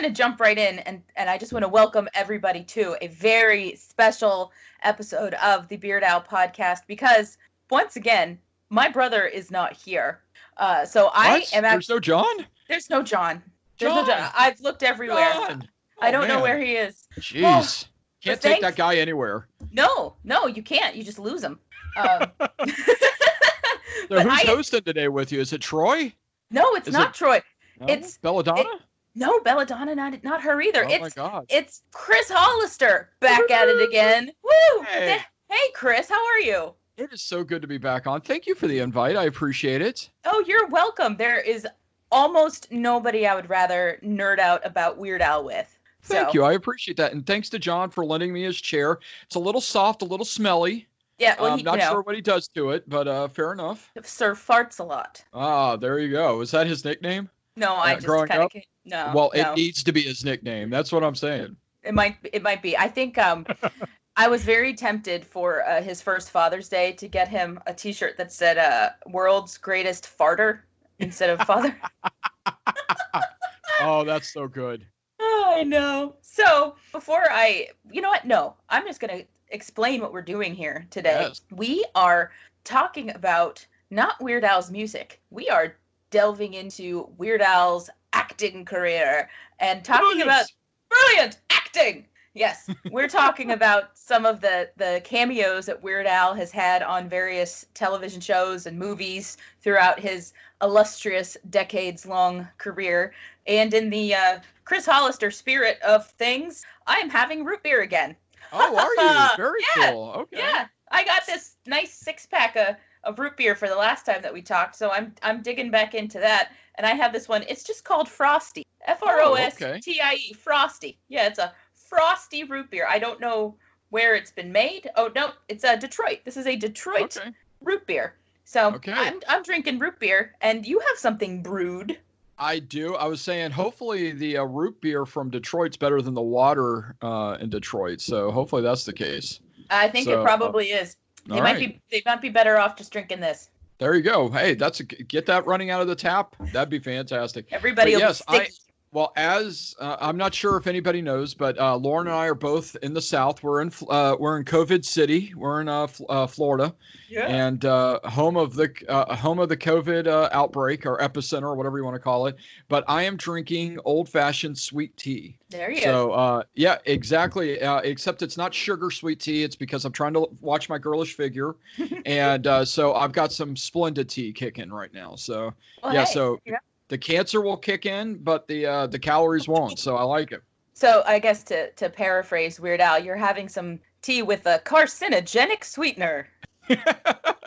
going to jump right in, and I just want to welcome everybody to a very special episode of the Beard Owl podcast, because once again, my brother is not here. So I What? am There's no John? There's no John. There's no John! John. I've looked everywhere. John! I Oh, don't know man. where he is. Oh, Jeez. but Can't take that guy anywhere. No, you can't. You just lose him. So who's hosting today with you? Is it Troy? No, it's not Troy. No? It's Belladonna? No, Belladonna, not her either. Oh my God. It's Chris Hollister back at it again. Woo! Hey. Hey, Chris, how are you? It is so good to be back on. Thank you for the invite. I appreciate it. Oh, you're welcome. There is almost nobody I would rather nerd out about Weird Al with. Thank you. I appreciate that. And thanks to John for lending me his chair. It's a little soft, a little smelly. Yeah, well, I'm not sure what he does to it, but fair enough. Sir farts a lot. Ah, there you go. Is that his nickname? No, I just kind of no. Well, no. It needs to be his nickname. That's what I'm saying. It might be. I think I was very tempted for his first Father's Day to get him a T-shirt that said "World's Greatest Farter" instead of Father. Oh, that's so good. Oh, I know. So before you know what? No, I'm just gonna explain what we're doing here today. Yes. We are talking about not Weird Al's music. We are delving into Weird Al's acting career and talking about brilliant acting. Yes, we're talking about some of the cameos that Weird Al has had on various television shows and movies throughout his illustrious decades-long career. And in the Chris Hollister spirit of things, I am having root beer again. Oh, are you? Very cool. Okay. Yeah, I got this nice 6-pack of root beer for the last time that we talked, so I'm digging back into that. And I have this one. It's just called Frosty. Frostie. Frosty. Yeah, it's a frosty root beer. I don't know where it's been made. Oh no, it's Detroit. This is a Detroit root beer. So I'm drinking root beer, and you have something brewed. I do. I was saying, hopefully the root beer from Detroit's better than the water in Detroit. So hopefully that's the case. I think it probably is. They might be better off just drinking this. There you go. Hey, get that running out of the tap. That'd be fantastic. Everybody will be sticky. Well, as I'm not sure if anybody knows, but Lauren and I are both in the South. We're in COVID City. We're in Florida, and home of the COVID outbreak, or epicenter, or whatever you want to call it. But I am drinking old-fashioned sweet tea. There you go. So yeah, exactly. Except it's not sugar sweet tea. It's because I'm trying to watch my girlish figure, and so I've got some Splendid tea kicking right now. So the cancer will kick in, but the calories won't. So I like it. So I guess to paraphrase Weird Al, you're having some tea with a carcinogenic sweetener.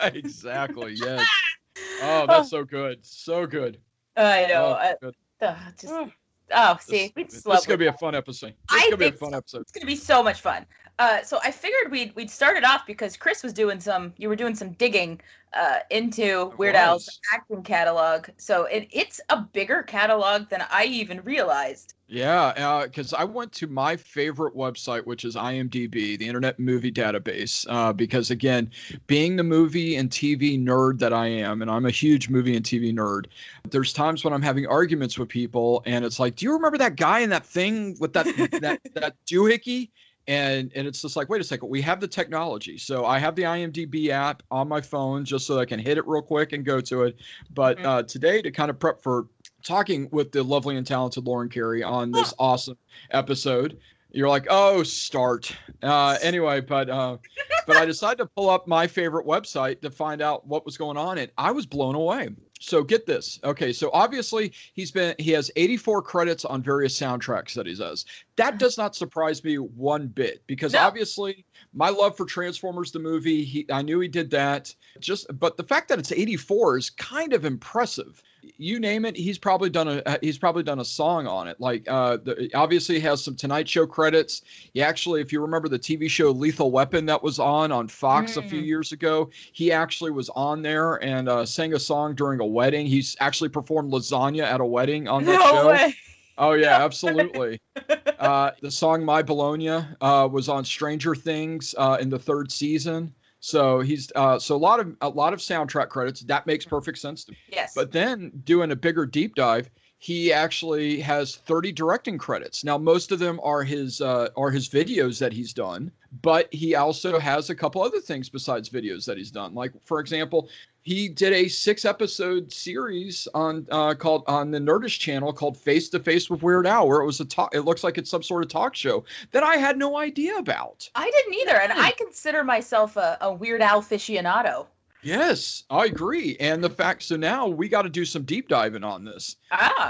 Exactly. Yes. Oh, that's so good. So good. I know. See, this is gonna be a fun episode. It's gonna be so much fun. So I figured we'd start it off because Chris was doing some digging into Weird Al's acting catalog. So it's a bigger catalog than I even realized. Yeah, because I went to my favorite website, which is IMDb, the Internet Movie Database, because, again, being the movie and TV nerd that I am, and I'm a huge movie and TV nerd, there's times when I'm having arguments with people, and it's like, do you remember that guy in that thing with that that doohickey? And it's just like, wait a second, we have the technology. So I have the IMDb app on my phone just so I can hit it real quick and go to it. But today, to kind of prep for talking with the lovely and talented Lauren Carey on this awesome episode, you're like, oh, start. Anyway, but I decided to pull up my favorite website to find out what was going on, and I was blown away. So get this. Okay, so obviously he has 84 credits on various soundtracks that he does. That does not surprise me one bit, because obviously my love for Transformers the movie, I knew he did that. But the fact that it's 84 is kind of impressive. You name it, he's probably done a song on it. Like obviously he has some Tonight Show credits. He actually, if you remember the TV show Lethal Weapon that was on Fox a few years ago, he actually was on there and sang a song during a wedding. He's actually performed Lasagna at a wedding on that show. Way. Oh yeah, absolutely. The song My Bologna was on Stranger Things in the 3rd season. So he's so a lot of soundtrack credits. That makes perfect sense to me. Yes. But then doing a bigger deep dive, he actually has 30 directing credits. Now, most of them are his videos that he's done, but he also has a couple other things besides videos that he's done. Like, for example, he did a 6-episode series on called on the Nerdist channel called Face to Face with Weird Al, where it was it looks like it's some sort of talk show that I had no idea about. I didn't either, and I consider myself a Weird Al aficionado. Yes, I agree. And the fact, so now we got to do some deep diving on this.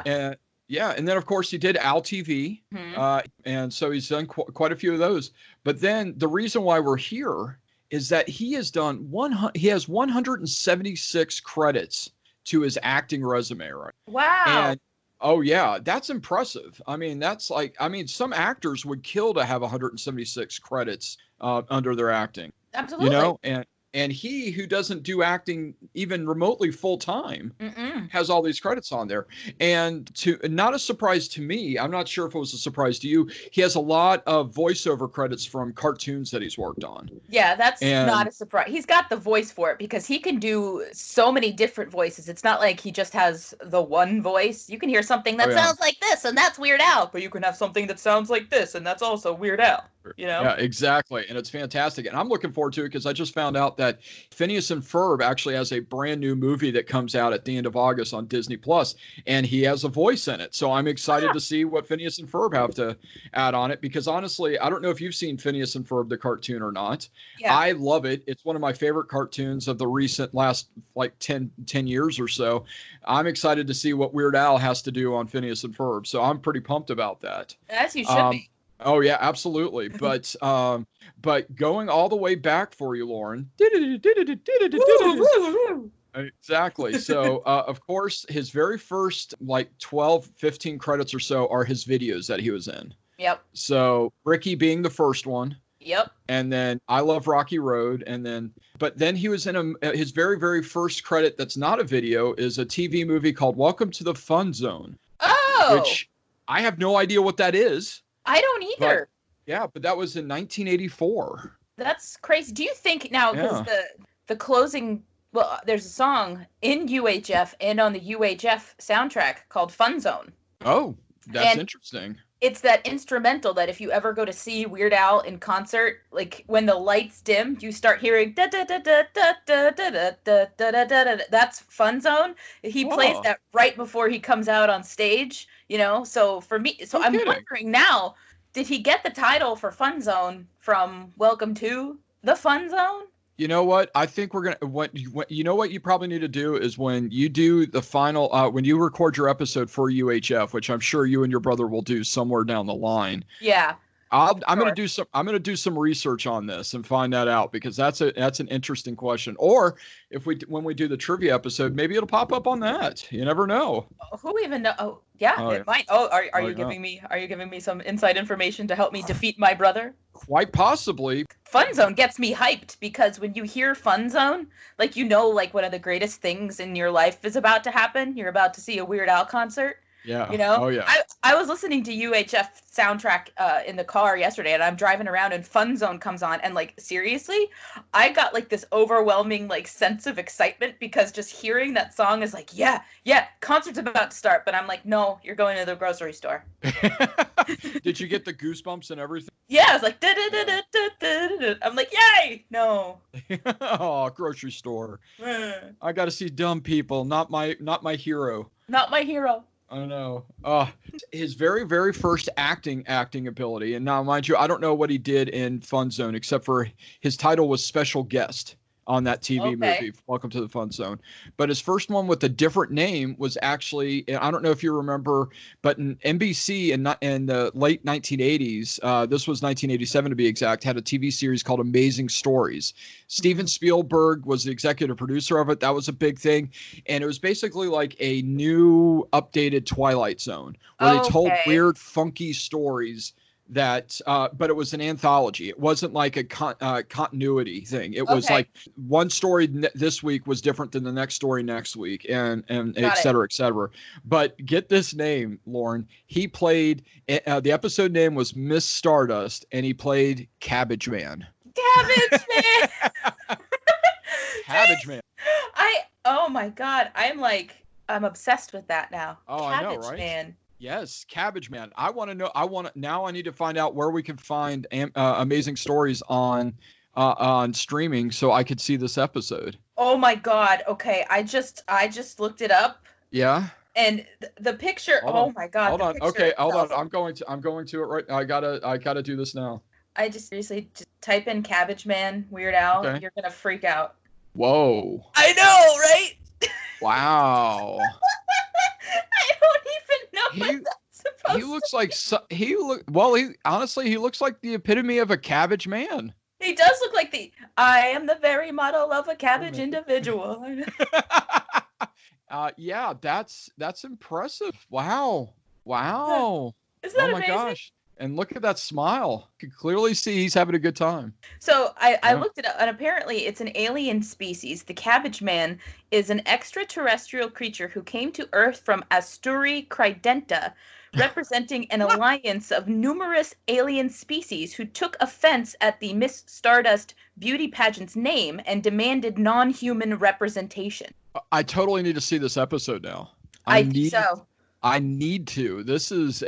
And yeah, and then of course he did Al TV, and so he's done quite a few of those. But then the reason why we're here is that he has done he has 176 credits to his acting resume, right? Wow. And oh yeah, that's impressive. I mean, that's like, I mean, some actors would kill to have 176 credits under their acting. Absolutely. You know, and he, who doesn't do acting even remotely full time, has all these credits on there. And not a surprise to me, I'm not sure if it was a surprise to you, he has a lot of voiceover credits from cartoons that he's worked on. Yeah, that's not a surprise. He's got the voice for it because he can do so many different voices. It's not like he just has the one voice. You can hear something that sounds like this, and that's Weird Al. But you can have something that sounds like this, and that's also Weird Al. You know? Yeah, exactly. And it's fantastic. And I'm looking forward to it because I just found out that Phineas and Ferb actually has a brand new movie that comes out at the end of August on Disney Plus, and he has a voice in it. So I'm excited to see what Phineas and Ferb have to add on it, because honestly, I don't know if you've seen Phineas and Ferb, the cartoon, or not. Yeah. I love it. It's one of my favorite cartoons of the recent last like 10 years or so. I'm excited to see what Weird Al has to do on Phineas and Ferb. So I'm pretty pumped about that. As you should be. Oh yeah, absolutely. But going all the way back for you, Lauren. Exactly. So of course, his very first like 12, 15 credits or so are his videos that he was in. Yep. So Ricky being the first one. Yep. And then I Love Rocky Road, but then he was in his very, very first credit that's not a video is a TV movie called Welcome to the Fun Zone. Oh. Which I have no idea what that is. I don't either. But that was in 1984. That's crazy. Do you think now, because the closing, well, there's a song in UHF and on the UHF soundtrack called Fun Zone. Oh, that's interesting. It's that instrumental that if you ever go to see Weird Al in concert, like when the lights dim, you start hearing da da da da da da da da da da da. That's Fun Zone. He plays that right before he comes out on stage, you know. So for me, I'm wondering now, did he get the title for Fun Zone from Welcome to the Fun Zone? You know what? I think we're gonna. You know what you probably need to do is when you do the final, when you record your episode for UHF, which I'm sure you and your brother will do somewhere down the line. Yeah. I'm gonna do some research on this and find that out, because that's an interesting question. Or if when we do the trivia episode, maybe it'll pop up on that. You never know. Who even know? Oh, yeah, it might. Oh, are you giving me some inside information to help me defeat my brother? Quite possibly. Fun Zone gets me hyped because when you hear Fun Zone, like, you know, like one of the greatest things in your life is about to happen. You're about to see a Weird Al concert. Yeah. You know? Oh, yeah. I was listening to UHF soundtrack in the car yesterday, and I'm driving around and Fun Zone comes on, and like, seriously, I got like this overwhelming like sense of excitement because just hearing that song is like, yeah, concert's about to start, but I'm like, no, you're going to the grocery store. Did you get the goosebumps and everything? Yeah, I was like, da da da da da da da. I'm like, yay! No. Oh, grocery store. I got to see dumb people, not my hero. Not my hero. I know. His very, very first acting ability. And now, mind you, I don't know what he did in Fun Zone, except for his title was special guest on that TV movie, Welcome to the Fun Zone. But his first one with a different name was actually, I don't know if you remember, but in NBC in the late 1980s, this was 1987 to be exact, had a TV series called Amazing Stories. Steven Spielberg was the executive producer of it. That was a big thing. And it was basically like a new updated Twilight Zone where they told weird, funky stories that but it was an anthology. It wasn't like a continuity thing. It was like one story this week was different than the next story next week, and et cetera, et cetera. But get this name, Lauren. He played the episode name was Miss Stardust, and he played Cabbage Man. Cabbage Man. Cabbage Man. Oh my God. I'm like, I'm obsessed with that now. Oh, I know, Cabbage right? Man. Yes, Cabbage Man. I want to know. Now. I need to find out where we can find amazing stories on streaming so I could see this episode. Oh my God. Okay, I just looked it up, Yeah. and the picture. Hold on. Oh my God, Hold the on. picture Okay, hold on. itself. I'm going to it right. I gotta do this now. I just seriously just type in Cabbage Man Weird Al. Okay. You're gonna freak out. Whoa. I know, right? Wow. I don't even know He what that's supposed he looks like he honestly he looks like the epitome of a cabbage man. He does look like I am the very model of a cabbage individual. Yeah, that's impressive. Wow. Wow. Isn't that Oh my amazing? gosh. And look at that smile. You can clearly see he's having a good time. So I looked it up, and apparently it's an alien species. The cabbage man is an extraterrestrial creature who came to Earth from Asturi Cridenta, representing an alliance of numerous alien species who took offense at the Miss Stardust beauty pageant's name and demanded non-human representation. I totally need to see this episode now. I think so. I need to. This is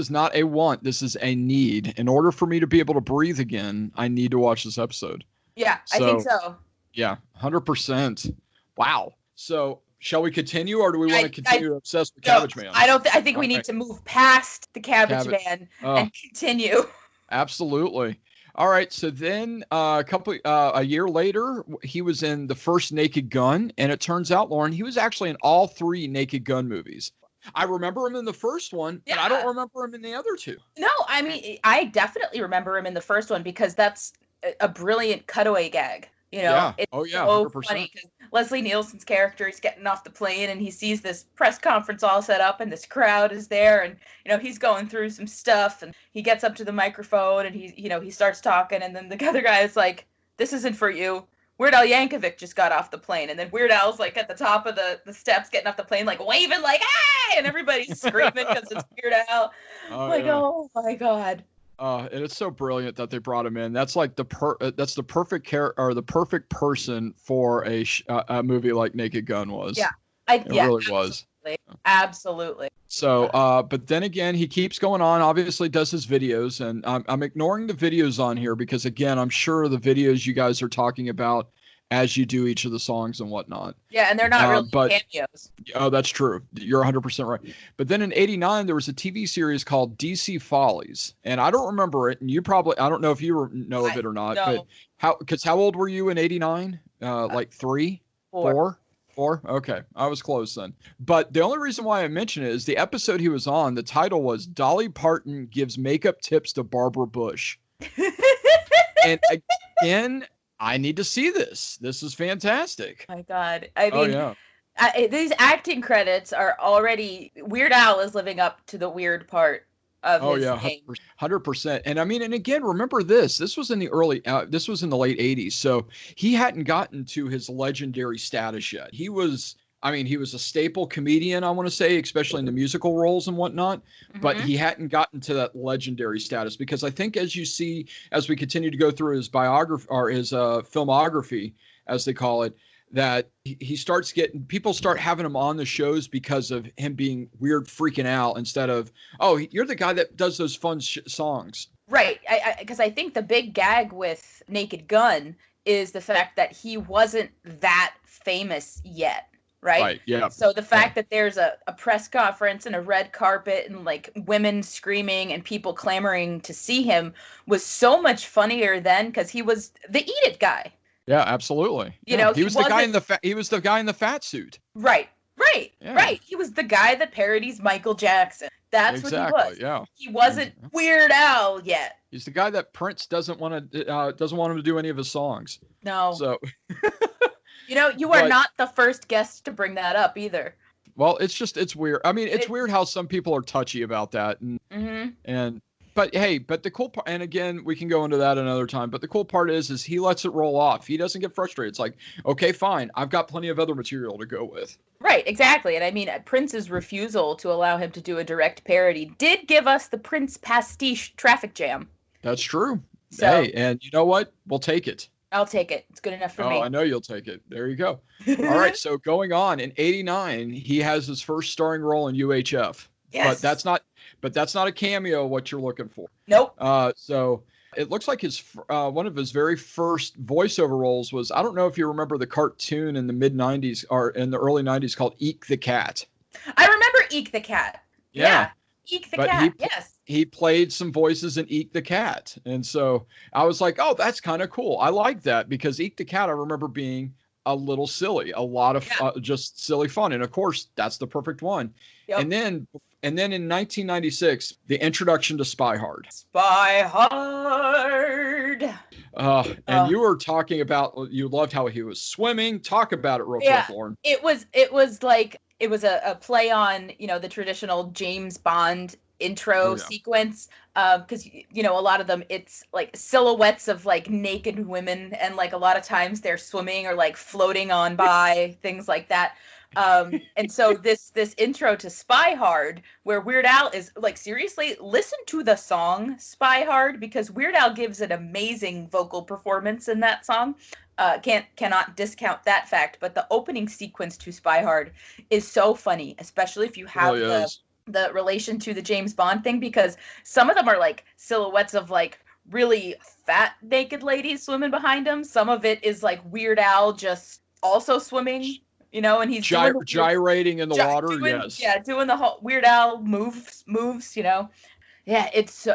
not a want. This is a need. In order for me to be able to breathe again, I need to watch this episode. Yeah, I think so. Yeah, 100%. Wow. So, shall we continue, or do we want to continue to obsess with Cabbage Man? I think we need to move past the Cabbage Man and continue. Absolutely. All right. So then, a year later, he was in the first Naked Gun, and it turns out, Lauren, he was actually in all 3 Naked Gun movies. I remember him in the first one, but I don't remember him in the other 2. No, I mean, I definitely remember him in the first one because that's a brilliant cutaway gag. You know, Yeah. It's so 100%. funny because Leslie Nielsen's character is getting off the plane and he sees this press conference all set up and this crowd is there, and he's going through some stuff, and he gets up to the microphone and he starts talking, and then the other guy is like, "This isn't for you. Weird Al Yankovic just got off the plane," and then Weird Al's like at the top of the steps getting off the plane, like waving, like "Hey!" and everybody's screaming because it's Weird Al. Oh my God. And it's so brilliant that they brought him in. That's like that's the perfect or the perfect person for a movie like Naked Gun was. Yeah, it really was. Absolutely. So, but then again, he keeps going on. Obviously, does his videos, and I'm ignoring the videos on here because, again, I'm sure the videos you guys are talking about as you do each of the songs and whatnot. Yeah, and they're not really cameos. Oh, that's true. You're 100% right. But then in '89, there was a TV series called DC Follies, and I don't remember it. And you probably, I don't know if you know of it or not. No. But how old were you in '89? Like 3, 4? 4? Okay. I was close then. But the only reason why I mention it is the episode he was on, the title was Dolly Parton Gives Makeup Tips to Barbara Bush. And again, I need to see this. This is fantastic. My God. I mean, these acting credits are already, Weird Al is living up to the weird part of his name. 100%. And I mean, and again, remember this was in the late 80s. So he hadn't gotten to his legendary status yet. He was a staple comedian, I want to say, especially in the musical roles and whatnot, but he hadn't gotten to that legendary status because I think as we continue to go through his biography or his filmography, as they call it, that people start having him on the shows because of him being weird freaking out instead of, oh, you're the guy that does those fun songs. Right. Because I think the big gag with Naked Gun is the fact that he wasn't that famous yet. Right. Yeah. So the fact that there's a press conference and a red carpet and like women screaming and people clamoring to see him was so much funnier then because he was the Eat It guy. Yeah, absolutely. He was the guy in the fat suit. Right. He was the guy that parodies Michael Jackson. That's what he was. Yeah. He wasn't Weird Al yet. He's the guy that Prince doesn't want him to do any of his songs. No. So. You are not the first guest to bring that up either. Well, it's weird. I mean, it's weird how some people are touchy about that, but the cool part, and again, we can go into that another time, but the cool part is he lets it roll off. He doesn't get frustrated. It's like, okay, fine. I've got plenty of other material to go with. Right, exactly. And I mean, Prince's refusal to allow him to do a direct parody did give us the Prince pastiche Traffic Jam. That's true. So, hey, and you know what? We'll take it. I'll take it. It's good enough for me. I know you'll take it. There you go. All right. So going on in '89, he has his first starring role in UHF. Yes. But that's not a cameo. What you're looking for? Nope. So it looks like his one of his very first voiceover roles was, I don't know if you remember the cartoon in the mid '90s or in the early '90s called Eek the Cat. I remember Eek the Cat. Yeah. Eek the Cat. Yes. He played some voices in Eek the Cat. And so I was like, oh, that's kind of cool. I like that because Eek the Cat, I remember being a little silly, a lot of just silly fun. And of course, that's the perfect one. Yep. And then in 1996, the introduction to Spy Hard. Spy Hard. And you were talking about, you loved how he was swimming. Talk about it real quick, Lauren. It was like, it was a play on, the traditional James Bond intro sequence, because a lot of them, it's like silhouettes of like naked women, and like a lot of times they're swimming or like floating on by things like that. And so this intro to Spy Hard, where Weird Al is like, seriously, listen to the song Spy Hard, because Weird Al gives an amazing vocal performance in that song. Cannot discount that fact, but the opening sequence to Spy Hard is so funny, especially if you have the relation to the James Bond thing, because some of them are like silhouettes of like really fat naked ladies swimming behind him. Some of it is like Weird Al just also swimming, and he's gyrating in the water. Doing the whole Weird Al moves. Yeah, it's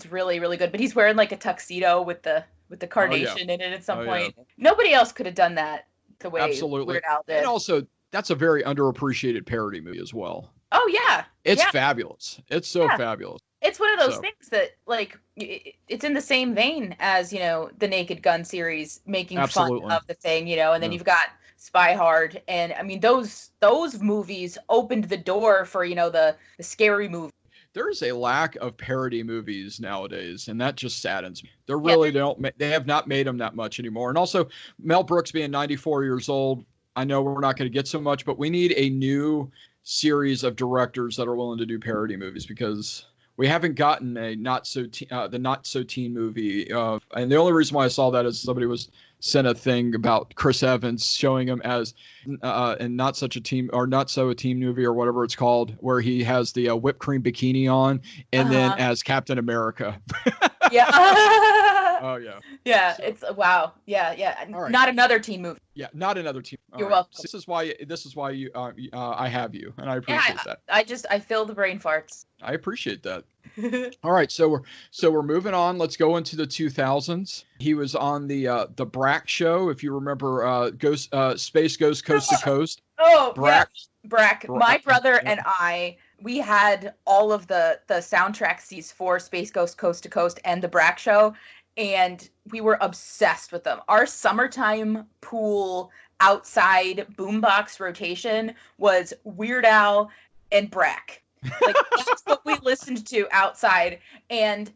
really, really good. But he's wearing like a tuxedo with the carnation in it at some point. Yeah. Nobody else could have done that the way Weird Al did. And also, that's a very underappreciated parody movie as well. Oh, yeah. It's fabulous. It's so fabulous. It's one of those things that, like, it's in the same vein as, the Naked Gun series, making fun of the thing, and then you've got Spy Hard. And, I mean, those movies opened the door for, the scary movie. There's a lack of parody movies nowadays, and that just saddens me. They have not made them that much anymore. And also, Mel Brooks being 94 years old, I know we're not going to get so much, but we need a new series of directors that are willing to do parody movies, because we haven't gotten a the Not So Teen movie. And the only reason why I saw that is somebody sent a thing about Chris Evans, showing him as in Not Such a Teen, or Not So a Teen movie, or whatever it's called, where he has the whipped cream bikini on, and then as Captain America. Yeah. Oh yeah. Yeah, so. It's wow. Yeah. Right. Not another teen movie. Yeah, not another teen. You're welcome. This is why you I have you, and I appreciate that. I feel the brain farts. I appreciate that. All right, so we're moving on. Let's go into the 2000s. He was on the Brack show, if you remember, Space Ghost Coast to Coast. Oh, Brack. Brack. My brother and I, we had all of the soundtrack CDs for Space Ghost Coast to Coast and the Brack show, and we were obsessed with them. Our summertime pool outside boombox rotation was Weird Al and Brack. Like, that's what we listened to outside. And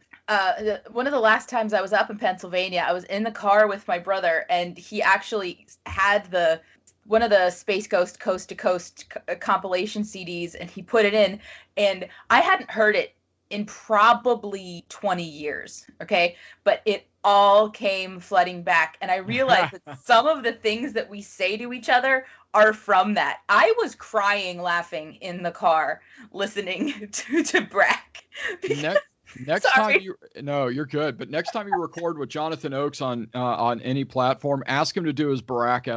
one of the last times I was up in Pennsylvania, I was in the car with my brother, and he actually had one of the Space Ghost Coast to Coast compilation CDs, and he put it in, and I hadn't heard it in probably 20 years, okay? But it all came flooding back, and I realized that some of the things that we say to each other are from that. I was crying laughing in the car listening to Brack. Next time you're good. But next time you record with Jonathan Oakes on any platform, ask him to do his Brack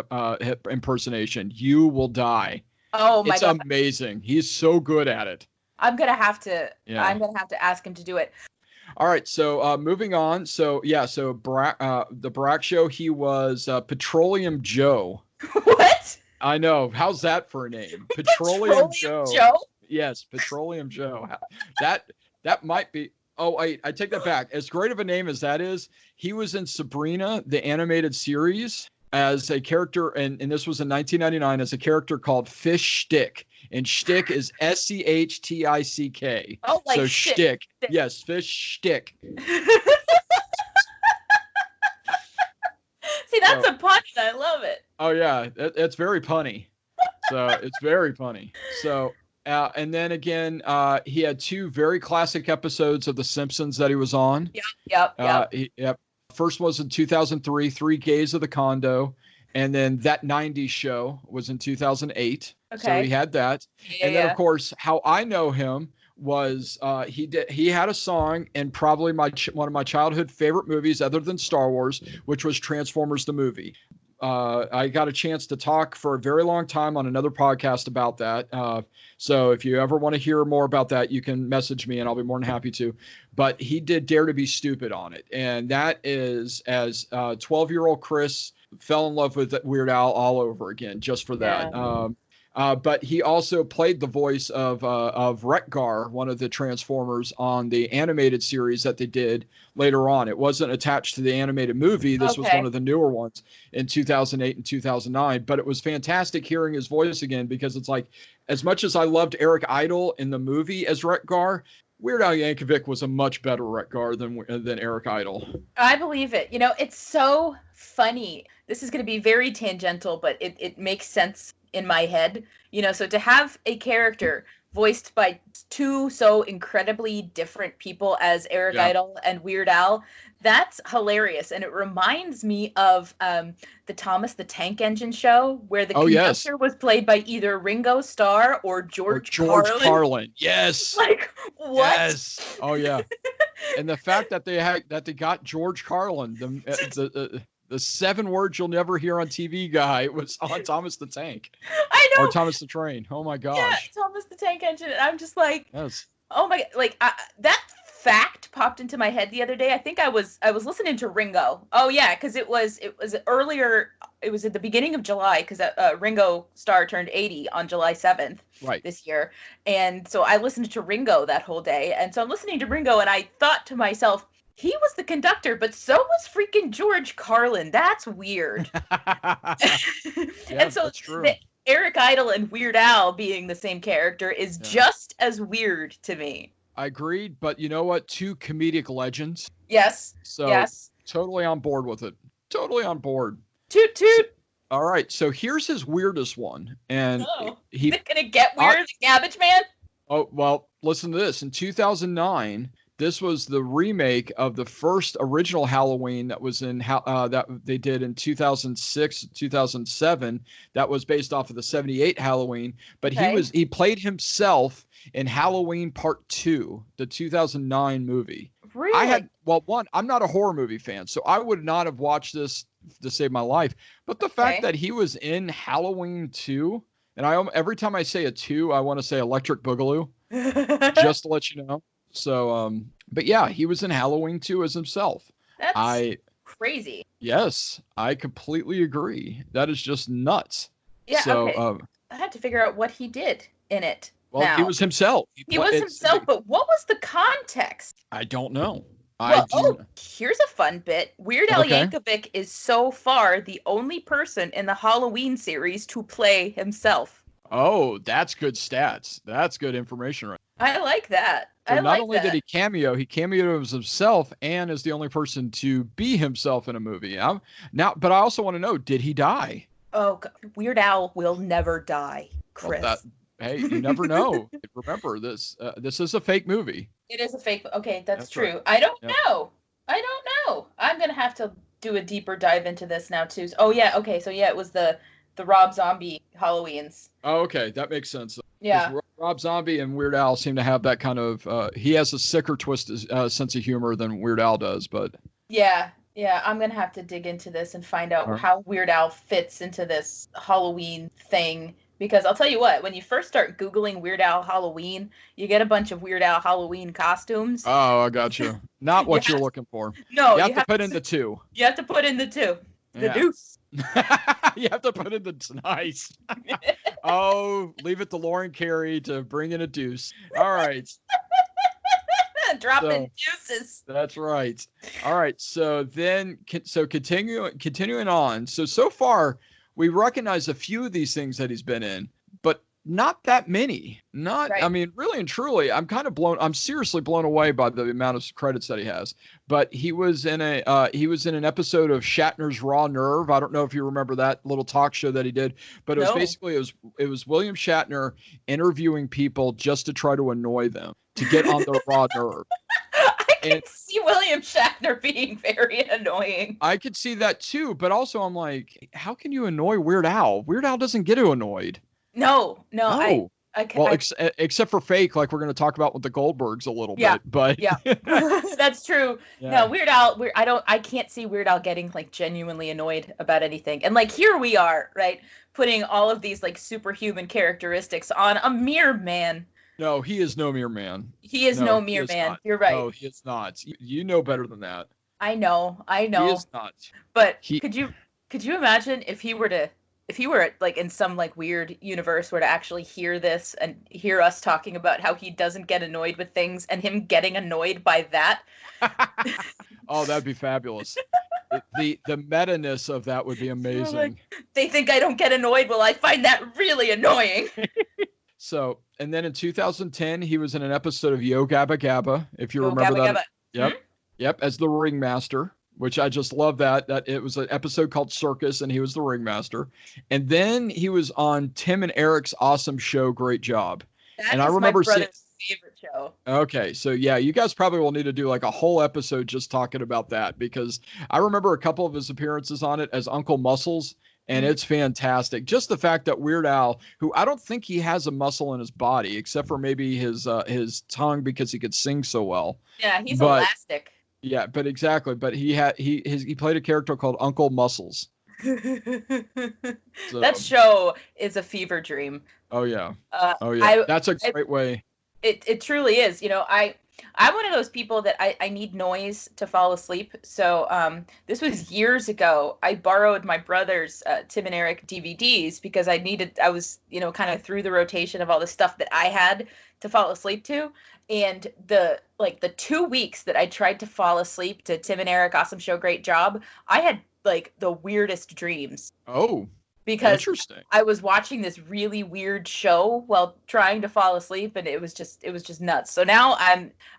impersonation. You will die. Oh my God. It's amazing. He's so good at it. I'm gonna have to ask him to do it. All right, so moving on. So the Brack show, he was Petroleum Joe. What? I know. How's that for a name? Petroleum Joe. Yes, Petroleum Joe. That might be. Oh, I take that back. As great of a name as that is, he was in Sabrina, the animated series, as a character, and this was in 1999, as a character called Fish Stick. And Shtick is SCHTICK. Oh, like so Shtick. Yes, Fish Stick. See, that's a pun, and I love it. Oh, yeah. It's very punny. So it's very punny. So, and then again, he had two very classic episodes of The Simpsons that he was on. Yep. First was in 2003, Three Gays of the Condo. And then That 90s Show was in 2008. Okay. So he had that. Yeah, and then, of course, how I know him was he had a song in probably one of my childhood favorite movies other than Star Wars, which was Transformers the movie. I got a chance to talk for a very long time on another podcast about that. So if you ever want to hear more about that, you can message me and I'll be more than happy to. But he did Dare to Be Stupid on it. And that is as 12-year-old Chris fell in love with Weird Al all over again, just for that. Yeah. But he also played the voice of Wreck-Gar, one of the Transformers, on the animated series that they did later on. It wasn't attached to the animated movie. This was one of the newer ones in 2008 and 2009. But it was fantastic hearing his voice again, because it's like, as much as I loved Eric Idle in the movie as Wreck-Gar, Weird Al Yankovic was a much better Wreck-Gar than Eric Idle. I believe it. It's so funny. This is going to be very tangential, but it makes sense in my head. So to have a character voiced by two so incredibly different people as Eric Idle and Weird Al, that's hilarious. And it reminds me of the Thomas the Tank Engine show, where the conductor was played by either Ringo Starr or George Carlin. Yes. Like, what? Yes. Oh yeah. And the fact that they got George Carlin, the 7 words you'll never hear on TV guy, was on Thomas the Tank. I know. Or Thomas the Train. Oh my gosh. Yeah, Thomas the Tank Engine. And I'm just like, yes. Oh my, like that fact popped into my head the other day. I think I was listening to Ringo. Oh yeah, because it was earlier. It was at the beginning of July, because Ringo Starr turned 80 on July 7th this year, and so I listened to Ringo that whole day. And so I'm listening to Ringo, and I thought to myself, he was the conductor, but so was freaking George Carlin. That's weird. And so that's true. Eric Idle and Weird Al being the same character is just as weird to me. I agreed, but you know what? 2 comedic legends. Yes. So totally on board with it. Totally on board. Toot toot. All right. So here's his weirdest one. And is it gonna get weird, the Cabbage Man? Oh, well, listen to this. In 2009, this was the remake of the first original Halloween that was that they did in 2006, 2007. That was based off of the 78 Halloween. But he played himself in Halloween Part 2, the 2009 movie. Really? I'm not a horror movie fan, so I would not have watched this to save my life. But the fact that he was in Halloween 2, and every time I say a 2, I want to say Electric Boogaloo, just to let you know. So, but yeah, he was in Halloween 2 as himself. That's crazy. Yes, I completely agree. That is just nuts. Yeah, so, I had to figure out what he did in it. Well, he was himself. He was himself, but what was the context? I don't know. Here's a fun bit. Weird Al Yankovic is so far the only person in the Halloween series to play himself. Oh, that's good stats. That's good information, right? I like that. So not only did he cameoed as himself, and is the only person to be himself in a movie. But I also want to know, did he die? Oh, Weird Al will never die, Chris. Well, hey, you never know. Remember, this is a fake movie. It is a fake. Okay, that's true. Right. I don't know. I'm going to have to do a deeper dive into this now, too. Oh, yeah. Okay, so yeah, it was the Rob Zombie Halloweens. Oh, okay. That makes sense. Yeah. Rob Zombie and Weird Al seem to have that kind of, he has a sicker twisted sense of humor than Weird Al does, but. Yeah, I'm going to have to dig into this and find out how Weird Al fits into this Halloween thing. Because I'll tell you what, when you first start Googling Weird Al Halloween, you get a bunch of Weird Al Halloween costumes. Oh, I got you. Not what you're looking for. No, you have to put in the 2. You have to put in the 2. The deuce. You have to put in the nice. Oh, leave it to Lauren Carey to bring in a deuce. All right. Dropping deuces. That's right. All right. So continuing on. So far, we recognize a few of these things that he's been in, but not that many. I mean, really and truly, I'm seriously blown away by the amount of credits that he has. But he was in an episode of Shatner's Raw Nerve. I don't know if you remember that little talk show that he did, but it was William Shatner interviewing people just to try to annoy them, to get on their raw nerve. I can see William Shatner being very annoying. I could see that too, but also I'm like, how can you annoy Weird Al? Weird Al doesn't get annoyed. No. No. Well, except for fake, like we're going to talk about with the Goldbergs a little bit, but yeah, that's true. Yeah. No, I can't see Weird Al getting like genuinely annoyed about anything. And like here we are, right, putting all of these like superhuman characteristics on a mere man. No, he is no mere man. He is no mere man. Not. You're right. No, he is not. You know better than that. I know. He is not. But could you imagine if he were like in some like weird universe where to actually hear this and hear us talking about how he doesn't get annoyed with things and him getting annoyed by that? Oh, that'd be fabulous. The meta-ness of that would be amazing. Like, they think I don't get annoyed. Well, I find that really annoying. So, and then in 2010, he was in an episode of Yo Gabba Gabba, if you remember that. Gabba. Yep. Mm-hmm. Yep, as the ringmaster, which I just love that it was an episode called Circus and he was the ringmaster. And then he was on Tim and Eric's awesome show, Great Job. That is my brother's favorite show. Okay, so yeah, you guys probably will need to do like a whole episode just talking about that, because I remember a couple of his appearances on it as Uncle Muscles. And it's fantastic. Just the fact that Weird Al, who I don't think he has a muscle in his body, except for maybe his tongue because he could sing so well. Yeah, he's elastic. Yeah, but exactly. But he played a character called Uncle Muscles. So, that show is a fever dream. Oh yeah. That's a great way. It truly is. You know, I'm one of those people that I need noise to fall asleep. So this was years ago. I borrowed my brother's Tim and Eric DVDs because I was, you know, kind of through the rotation of all the stuff that I had to fall asleep to. And the 2 weeks that I tried to fall asleep to Tim and Eric, Awesome Show, Great Job, I had like the weirdest dreams. Oh. Because I was watching this really weird show while trying to fall asleep, and it was just nuts. So now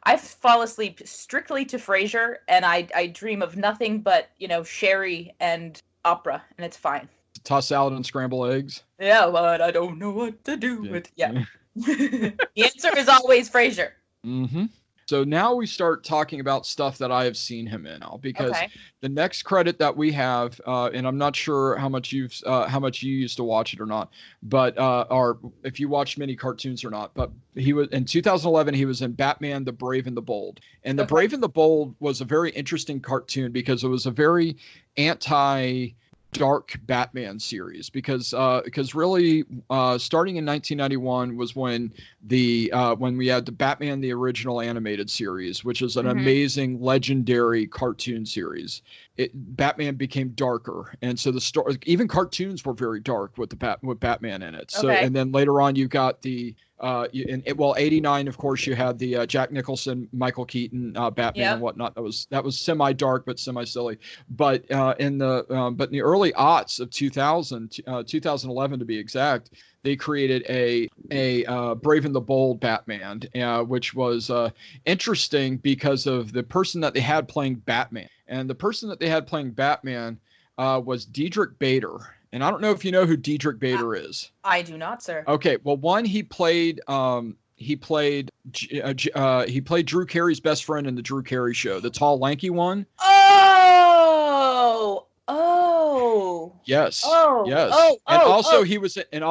I fall asleep strictly to Frasier, and I dream of nothing but, you know, Sherry and opera, and it's fine. Toss salad and scramble eggs. Yeah, but I don't know what to do with. Yeah. The answer is always Frasier. Mm-hmm. So now we start talking about stuff that I have seen him in now, because the next credit that we have, and I'm not sure how much you used to watch it or not, but or if you watched many cartoons or not, but he was in 2011. He was in Batman: The Brave and the Bold, and The Brave and the Bold was a very interesting cartoon because it was a very dark Batman series, because really starting in 1991 was when we had the Batman the Original Animated Series, which is an amazing legendary cartoon series. Batman became darker, and so the story, even cartoons were very dark with Batman in it. So and then later on you got the 89, of course, you had the Jack Nicholson, Michael Keaton Batman and whatnot. That was semi dark but semi silly. But in the early aughts of 2011 to be exact, they created a Brave and the Bold Batman, which was interesting because of the person that they had playing Batman. And the person that they had playing Batman was Diedrich Bader. And I don't know if you know who Diedrich Bader is. I do not, sir. Okay, well, one, he played Drew Carey's best friend in the Drew Carey Show, the tall, lanky one. Oh. Yes. Oh. Yes. Oh. And oh, also oh. he was in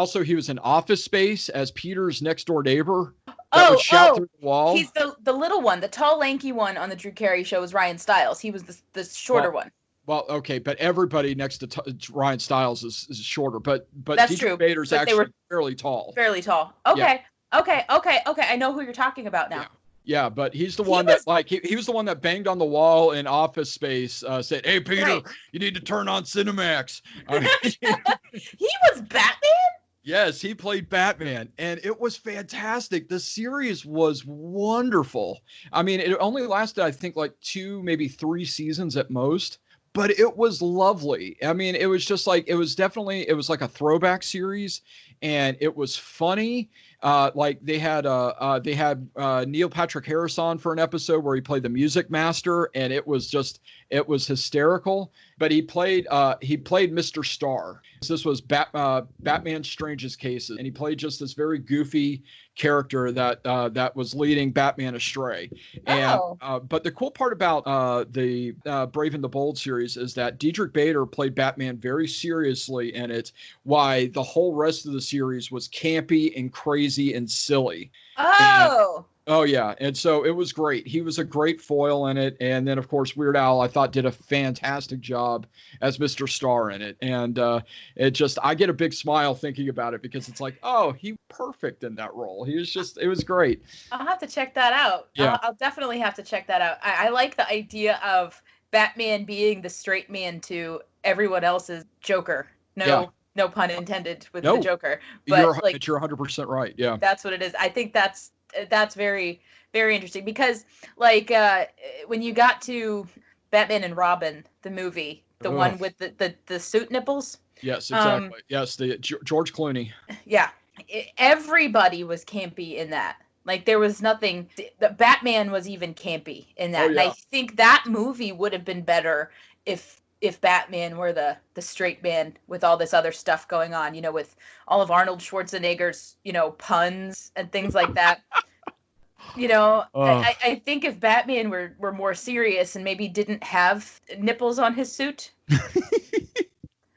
Office Space as Peter's next door neighbor. That would shout through the wall. He's the little one, the tall, lanky one on the Drew Carey Show was Ryan Stiles. He was the shorter one. Well, okay, but everybody next to Ryan Stiles is shorter, but that's true. Bader's actually fairly tall. Fairly tall. Okay. Yeah. Okay. I know who you're talking about now. Yeah, but he's the one he was the one that banged on the wall in Office Space, said, "Hey, Peter, you need to turn on Cinemax." He was Batman? Yes, he played Batman, and it was fantastic. The series was wonderful. I mean, it only lasted, I think, like 2, maybe 3 seasons at most. But it was lovely. I mean, it was just like, it was like a throwback series. and it was funny. Like they had Neil Patrick Harris on for an episode where he played the music master, and it was hysterical. But he played Mr. Starr. This was Batman's Strangest Cases, and he played just this very goofy character that was leading Batman astray. And but the cool part about the Brave and the Bold series is that Diedrich Bader played Batman very seriously in it, why the whole rest of the series was campy and crazy and silly. Oh yeah, and so it was great. He was a great foil in it, and then of course Weird Al I thought did a fantastic job as Mr. Starr in it, and I get a big smile thinking about it because it's like, oh, he perfect in that role. It was great. I'll have to check that out. Yeah, I'll definitely have to check that out. I like the idea of Batman being the straight man to everyone else's Joker. No pun intended with the Joker. But you're 100% right. Yeah, that's what it is. I think that's very, very interesting because when you got to Batman and Robin, the movie, the one with the suit nipples. Yes, exactly. Yes, the George Clooney. Yeah, everybody was campy in that. Like there was nothing. The Batman was even campy in that. And I think that movie would have been better if Batman were the straight man with all this other stuff going on, with all of Arnold Schwarzenegger's, puns and things like that. I think if Batman were more serious and maybe didn't have nipples on his suit,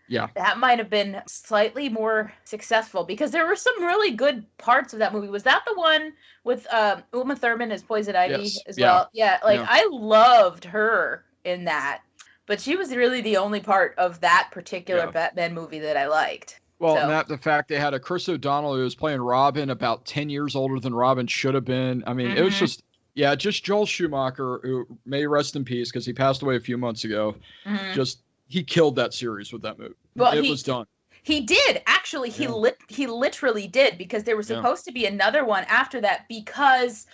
yeah, that might have been slightly more successful because there were some really good parts of that movie. Was that the one with Uma Thurman as Poison Ivy as well? Yeah, I loved her in that. But she was really the only part of that particular Batman movie that I liked. Well, and the fact they had a Chris O'Donnell who was playing Robin about 10 years older than Robin should have been. I mean, it was just Joel Schumacher, who may rest in peace because he passed away a few months ago. He killed that series with that movie. Well, it was done. He did. Actually, he literally did because there was supposed to be another one after that because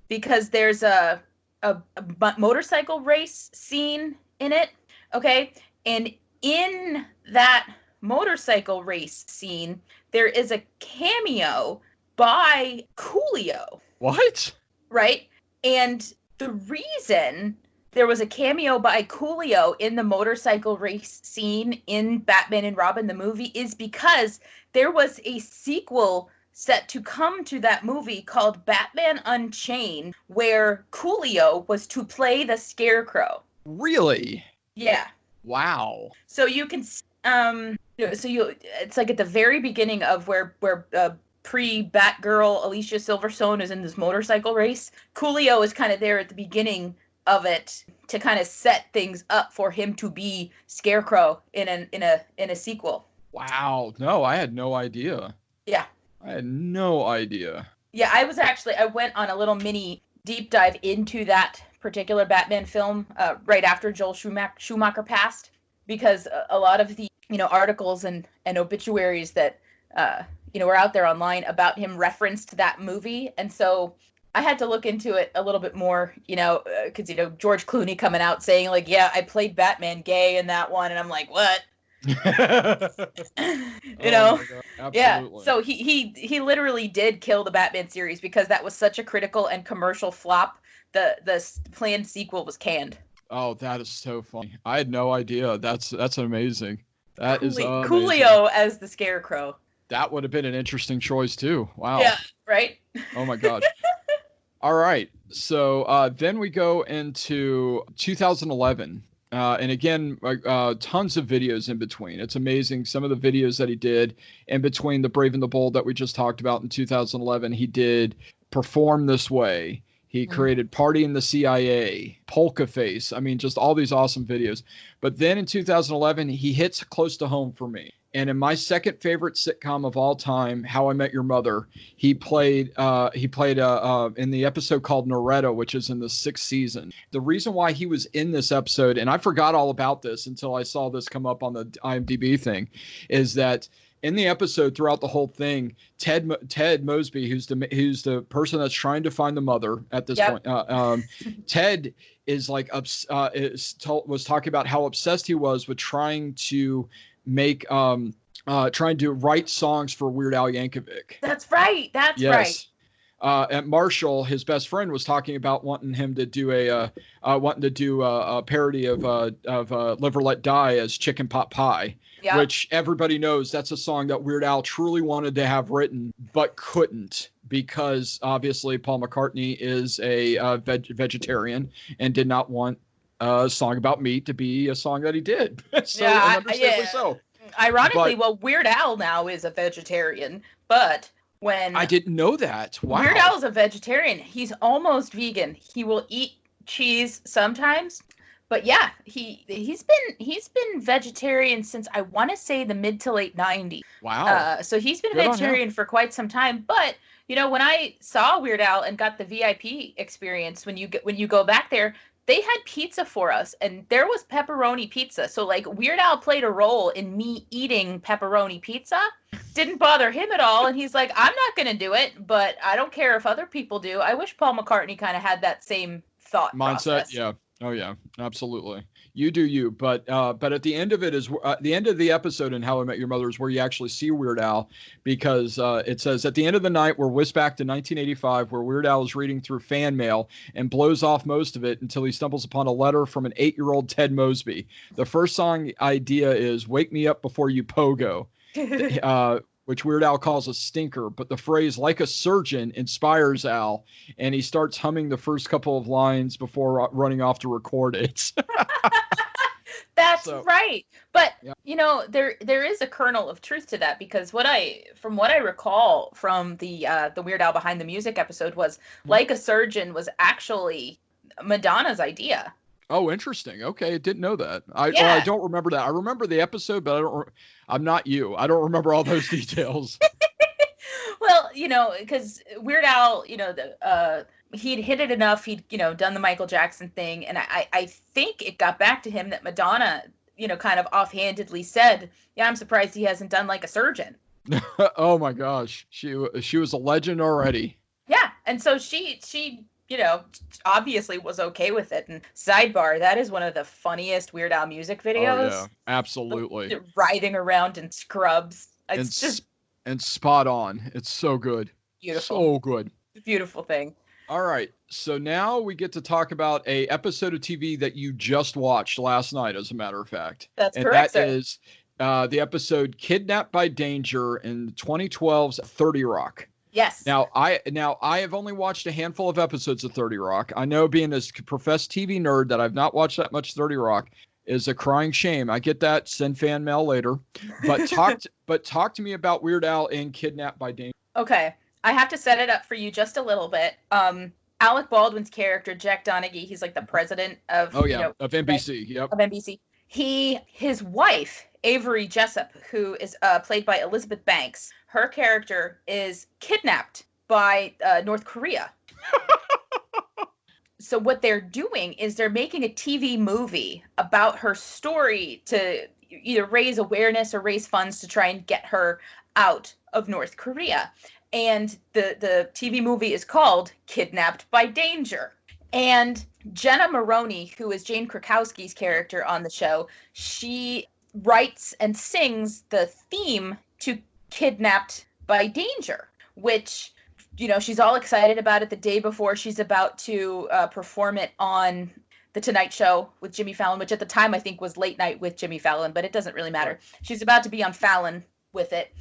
there's a motorcycle race scene in it. Okay. And in that motorcycle race scene, there is a cameo by Coolio. What? Right? And the reason there was a cameo by Coolio in the motorcycle race scene in Batman and Robin, the movie, is because there was a sequel set to come to that movie called Batman Unchained, where Coolio was to play the Scarecrow. Really? Yeah. Wow. So you can, it's like at the very beginning of where pre-Batgirl Alicia Silverstone is in this motorcycle race. Coolio is kind of there at the beginning of it to kind of set things up for him to be Scarecrow in a sequel. Wow. No, I had no idea. Yeah. I had no idea. Yeah, I went on a little mini deep dive into that particular Batman film right after Joel Schumacher passed, because a lot of the articles and obituaries that were out there online about him referenced that movie, and so I had to look into it a little bit more, because George Clooney coming out saying like, yeah, I played Batman gay in that one, and I'm like, what? Yeah, so he literally did kill the Batman series because that was such a critical and commercial flop. The planned sequel was canned. Oh, that is so funny. I had no idea. That's amazing. That is amazing. Coolio as the Scarecrow. That would have been an interesting choice too. Wow. Yeah, right? Oh my God. All right. So then we go into 2011. And again, tons of videos in between. It's amazing. Some of the videos that he did in between the Brave and the Bold that we just talked about in 2011, he did Perform This Way. He created Party in the CIA, Polka Face. I mean, just all these awesome videos. But then in 2011, he hits close to home for me. And in my second favorite sitcom of all time, How I Met Your Mother, he played in the episode called Noretta, which is in the 6th season. The reason why he was in this episode, and I forgot all about this until I saw this come up on the IMDb thing, is that in the episode, throughout the whole thing, Ted Mosby, who's the person that's trying to find the mother at this point, Ted is like was talking about how obsessed he was with trying to make trying to write songs for Weird Al Yankovic. That's right. That's right. Yes. And Marshall, his best friend, was talking about wanting him to do a parody of "Live or Let Die" as "Chicken Pot Pie," Yeah. which everybody knows that's a song that Weird Al truly wanted to have written but couldn't, because obviously Paul McCartney is a vegetarian and did not want a song about meat to be a song that he did. So, Yeah, understandably so. Ironically, But well, Weird Al now is a vegetarian, but when I didn't know that. Wow. Weird Al is a vegetarian, he's almost vegan. He will eat cheese sometimes, but yeah, he's been vegetarian since I want to say the mid to late 90s. Wow. So he's been Good on vegetarian for quite some time. But when I saw Weird Al and got the VIP experience, when you go back there, they had pizza for us, and there was pepperoni pizza. So like Weird Al played a role in me eating pepperoni pizza. Didn't bother him at all, and he's like, I'm not gonna do it, but I don't care if other people do. I wish Paul McCartney kind of had that same thought Mindset. process. Yeah. Oh yeah, absolutely. You do you, but at the end of it is the end of the episode in How I Met Your Mother is where you actually see Weird Al, because it says at the end of the night we're whisked back to 1985, where Weird Al is reading through fan mail and blows off most of it until he stumbles upon a letter from an 8-year-old Ted Mosby. The first song idea is "Wake Me Up Before You Pogo," which Weird Al calls a stinker, but the phrase "like a surgeon" inspires Al, and he starts humming the first couple of lines before running off to record it. That's right. But yeah. there is a kernel of truth to that, because from what I recall from the Weird Al Behind the Music episode was "Like a Surgeon" was actually Madonna's idea. Oh, interesting. Okay, I didn't know that. I don't remember that. I remember the episode, but I'm not you. I don't remember all those details. Well, because Weird Al, he'd hit it enough. He'd, done the Michael Jackson thing. And I think it got back to him that Madonna, kind of offhandedly said, yeah, I'm surprised he hasn't done Like a Surgeon. Oh my gosh. She was a legend already. Yeah. And so she obviously was okay with it. And sidebar, that is one of the funniest Weird Al music videos. Oh, yeah, absolutely. Riding around in scrubs. It's and spot on. It's so good. Beautiful. So good. Beautiful thing. All right. So now we get to talk about a episode of TV that you just watched last night, as a matter of fact. That's correct, that is the episode Kidnapped by Danger in 2012's 30 Rock. Yes. Now I have only watched a handful of episodes of 30 Rock. I know, being a professed TV nerd, that I've not watched that much 30 Rock is a crying shame. I get that. Send fan mail later. But talk to me about Weird Al in Kidnapped by Danger. Okay. I have to set it up for you just a little bit. Alec Baldwin's character, Jack Donaghy, he's like the president of of NBC. Yep. Of NBC. His wife, Avery Jessup, who is played by Elizabeth Banks, her character is kidnapped by North Korea. So what they're doing is they're making a TV movie about her story to either raise awareness or raise funds to try and get her out of North Korea. And the TV movie is called Kidnapped by Danger. And Jenna Maroney, who is Jane Krakowski's character on the show, she writes and sings the theme to Kidnapped by Danger, which, she's all excited about it the day before she's about to perform it on The Tonight Show with Jimmy Fallon, which at the time I think was Late Night with Jimmy Fallon, but it doesn't really matter. She's about to be on Fallon with it.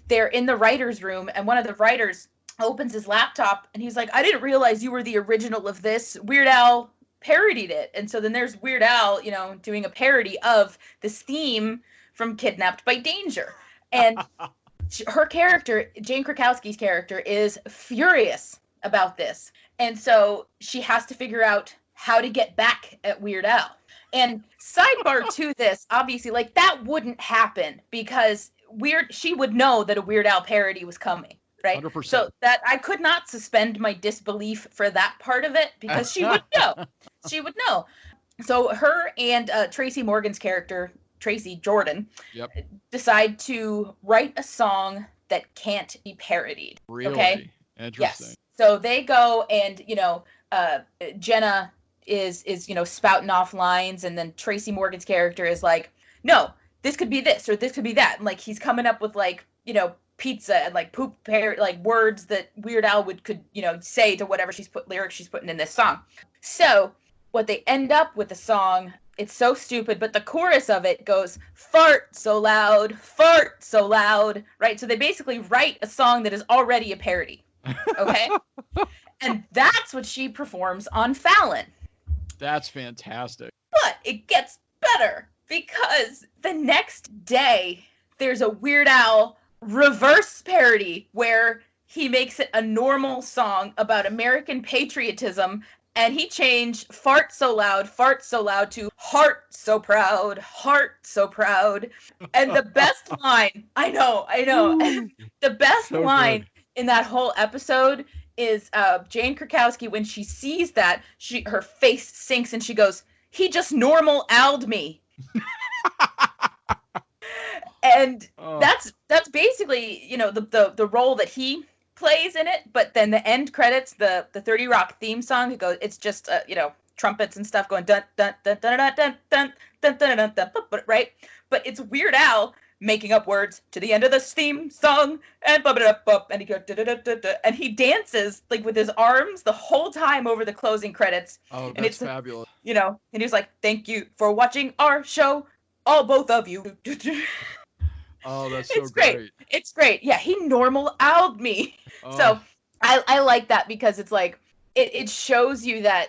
They're in the writer's room, and one of the writers opens his laptop, and he's like, I didn't realize you were the original of this. Weird Al parodied it. And so then there's Weird Al, doing a parody of this theme from Kidnapped by Danger. And her character, Jane Krakowski's character, is furious about this. And so she has to figure out how to get back at Weird Al. And sidebar to this, obviously, like, that wouldn't happen because she would know that a Weird Al parody was coming, right? 100%. So that I could not suspend my disbelief for that part of it because she would know. She would know. So her and Tracy Morgan's character, Tracy Jordan, decide to write a song that can't be parodied. Really? Okay? Interesting. Yes. So they go and, Jenna is spouting off lines, and then Tracy Morgan's character is like, no, this could be this or this could be that. And like he's coming up with like, you know, pizza and like poop pair like words that Weird Al could, you know, say to whatever lyrics she's putting in this song. So what they end up with the song, it's so stupid, but the chorus of it goes, fart so loud, right? So they basically write a song that is already a parody. Okay? And that's what she performs on Fallon. That's fantastic. But it gets better because the next day there's a Weird Al reverse parody where he makes it a normal song about American patriotism, and he changed fart so loud to heart so proud. And the best line, I know, and the best so line good. In that whole episode is Jane Krakowski, when she sees that, her face sinks and she goes, he just normal Al'd me. And that's basically, you know, the role that he plays in it. But then the end credits, the 30 Rock theme song, it's just you know, trumpets and stuff going dun dun dun dun dun dun dun dun dun dun dun, right? But it's Weird Al making up words to the end of this theme song, and blah, blah, blah, and he goes da, da, da, da, da, and he dances like with his arms the whole time over the closing credits. Oh, that's and it's fabulous. You know, and he's like, "Thank you for watching our show, all both of you." Oh, that's so great. It's great. Yeah, he normal Al'd me. Oh. So I like that because it's like it shows you that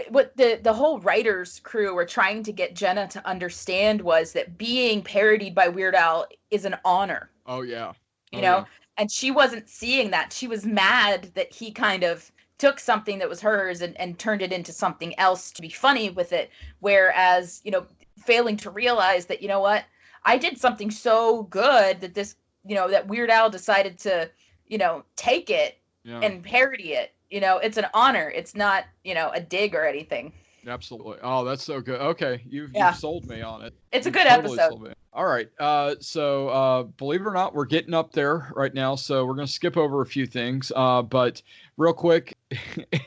what the whole writers crew were trying to get Jenna to understand was that being parodied by Weird Al is an honor. Oh yeah. You know, yeah. And she wasn't seeing that. She was mad that he kind of took something that was hers and turned it into something else to be funny with it. Whereas, you know, failing to realize that, you know what, I did something so good that this, you know, that Weird Al decided to, you know, take it and parody it. You know, it's an honor. It's not, you know, a dig or anything. Absolutely. Oh, that's so good. Okay. You've sold me on it. It's a good episode. All right. So believe it or not, we're getting up there right now. So we're going to skip over a few things. But real quick,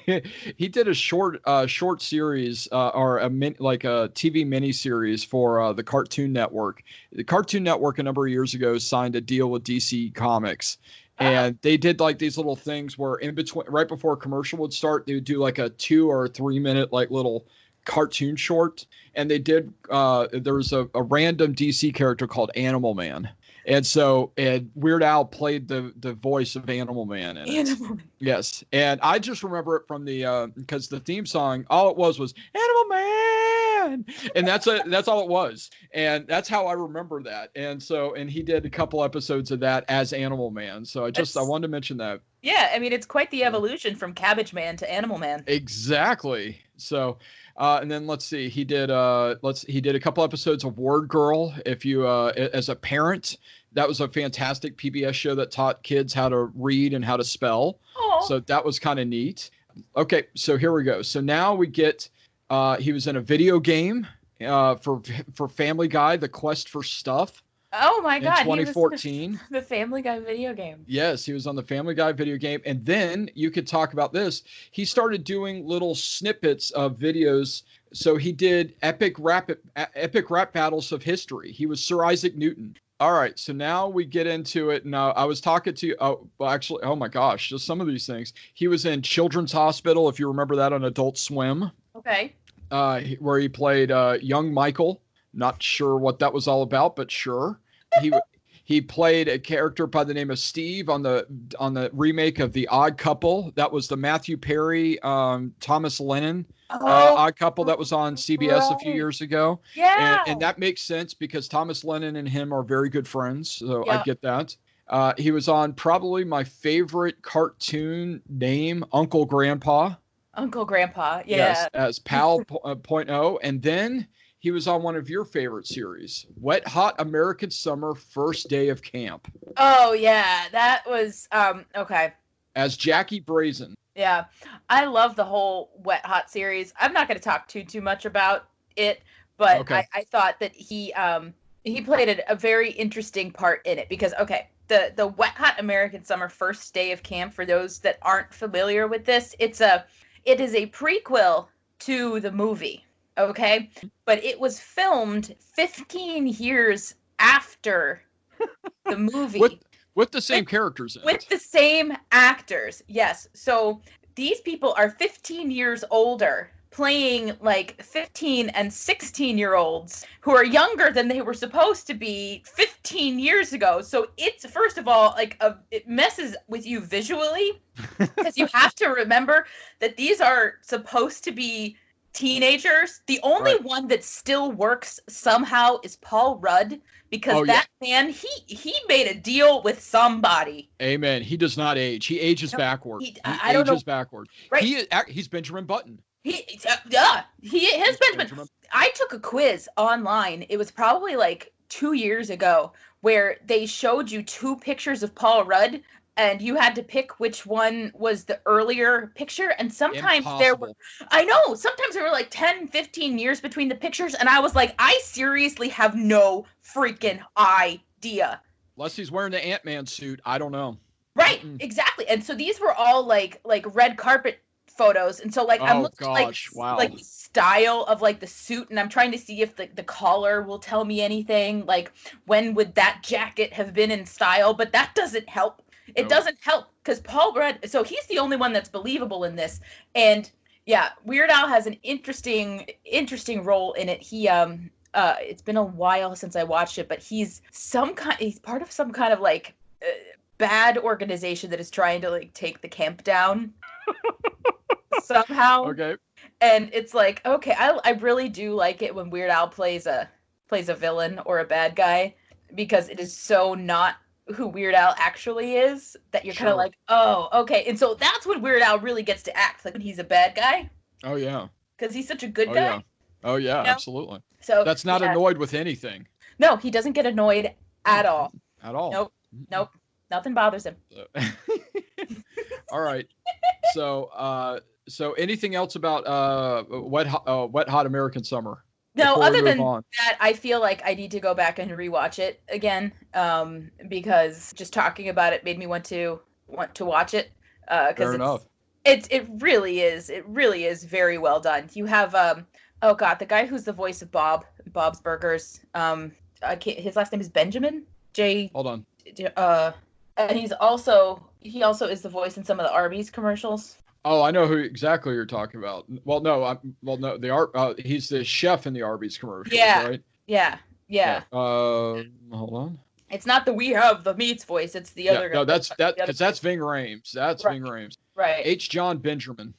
he did a short series or a TV mini series for the Cartoon Network. The Cartoon Network a number of years ago signed a deal with DC Comics. And they did like these little things where in between, right before a commercial would start, they would do like a 2 or 3 minute like little cartoon short. And they did, there was a random DC character called Animal Man. And Weird Al played the voice of Animal Man in it. Yes. And I just remember it from because the theme song, all it was Animal Man. And that's all it was. And that's how I remember that. And he did a couple episodes of that as Animal Man. So I wanted to mention that. Yeah. I mean, it's quite the evolution from Cabbage Man to Animal Man. Exactly. So, and then let's see, he did a couple episodes of Word Girl. If you, as a parent, that was a fantastic PBS show that taught kids how to read and how to spell. Aww. So that was kind of neat. Okay. So here we go. So now we get, he was in a video game, for Family Guy, The Quest for Stuff. Oh my God. In 2014. The Family Guy video game. Yes, he was on the Family Guy video game. And then you could talk about this. He started doing little snippets of videos. So he did epic rap battles of history. He was Sir Isaac Newton. All right, so now we get into it. Now, I was talking to, oh my gosh, just some of these things. He was in Children's Hospital, if you remember that on Adult Swim. Okay. Where he played young Michael. Not sure what that was all about, but sure. He played a character by the name of Steve on the remake of The Odd Couple. That was the Matthew Perry, Thomas Lennon Odd Couple that was on CBS a few years ago. Yeah. And that makes sense because Thomas Lennon and him are very good friends. So I get that. He was on probably my favorite cartoon name, Uncle Grandpa. Uncle Grandpa, yeah. Yes, as Pal .0. And then he was on one of your favorite series, Wet Hot American Summer First Day of Camp. Oh, yeah. That was, okay. As Jackie Brazen. Yeah. I love the whole Wet Hot series. I'm not going to talk too much about it, but okay. I thought that he played a very interesting part in it because, okay, the Wet Hot American Summer First Day of Camp, for those that aren't familiar with this, it is a prequel to the movie. Okay, but it was filmed 15 years after the movie. With the same characters in with it. the same actors. Yes. So these people are 15 years older, playing like 15 and 16-year-olds who are younger than they were supposed to be 15 years ago. So it's, first of all, like it messes with you visually, because you have to remember that these are supposed to be teenagers. The only one that still works somehow is Paul Rudd, because man, he made a deal with somebody. Amen. He does not age. He ages backward. He ages backward. Right. He's Benjamin Button. He is Benjamin. I took a quiz online. It was probably like 2 years ago, where they showed you 2 pictures of Paul Rudd, and you had to pick which one was the earlier picture. And sometimes sometimes there were like 10, 15 years between the pictures. And I was like, I seriously have no freaking idea. Unless he's wearing the Ant-Man suit. I don't know. Right. Exactly. And so these were all like red carpet photos. And so like, I'm looking like the style of like the suit, and I'm trying to see if the collar will tell me anything. Like, when would that jacket have been in style? But that doesn't help. It doesn't help, because Paul Rudd, so he's the only one that's believable in this. And yeah, Weird Al has an interesting role in it. He it's been a while since I watched it, but he's part of some kind of like bad organization that is trying to like take the camp down somehow. Okay. And it's like, okay, I really do like it when Weird Al plays a villain or a bad guy, because it is so not who Weird Al actually is, that you're kind of like, oh, okay. And so that's when Weird Al really gets to act, like when he's a bad guy. Oh yeah. Because he's such a good guy. Oh yeah, absolutely. So that's not annoyed with anything. No, he doesn't get annoyed at all. At all. Nope. Nothing bothers him. All right. So anything else about Wet Hot American Summer? No, other than that, I feel like I need to go back and rewatch it again, because just talking about it made me want to watch it. Fair enough. It really is very well done. You have the guy who's the voice of Bob's Burgers. His last name is Benjamin J. Hold on. And he also is the voice in some of the Arby's commercials. Oh, I know who exactly you're talking about. Well, no, he's the chef in the Arby's commercials, right? Yeah. Hold on. It's not the "We Have the Meats" voice. It's the other guy. No, that's Ving Rhames. That's Ving Rhames. Right. H. John Benjamin.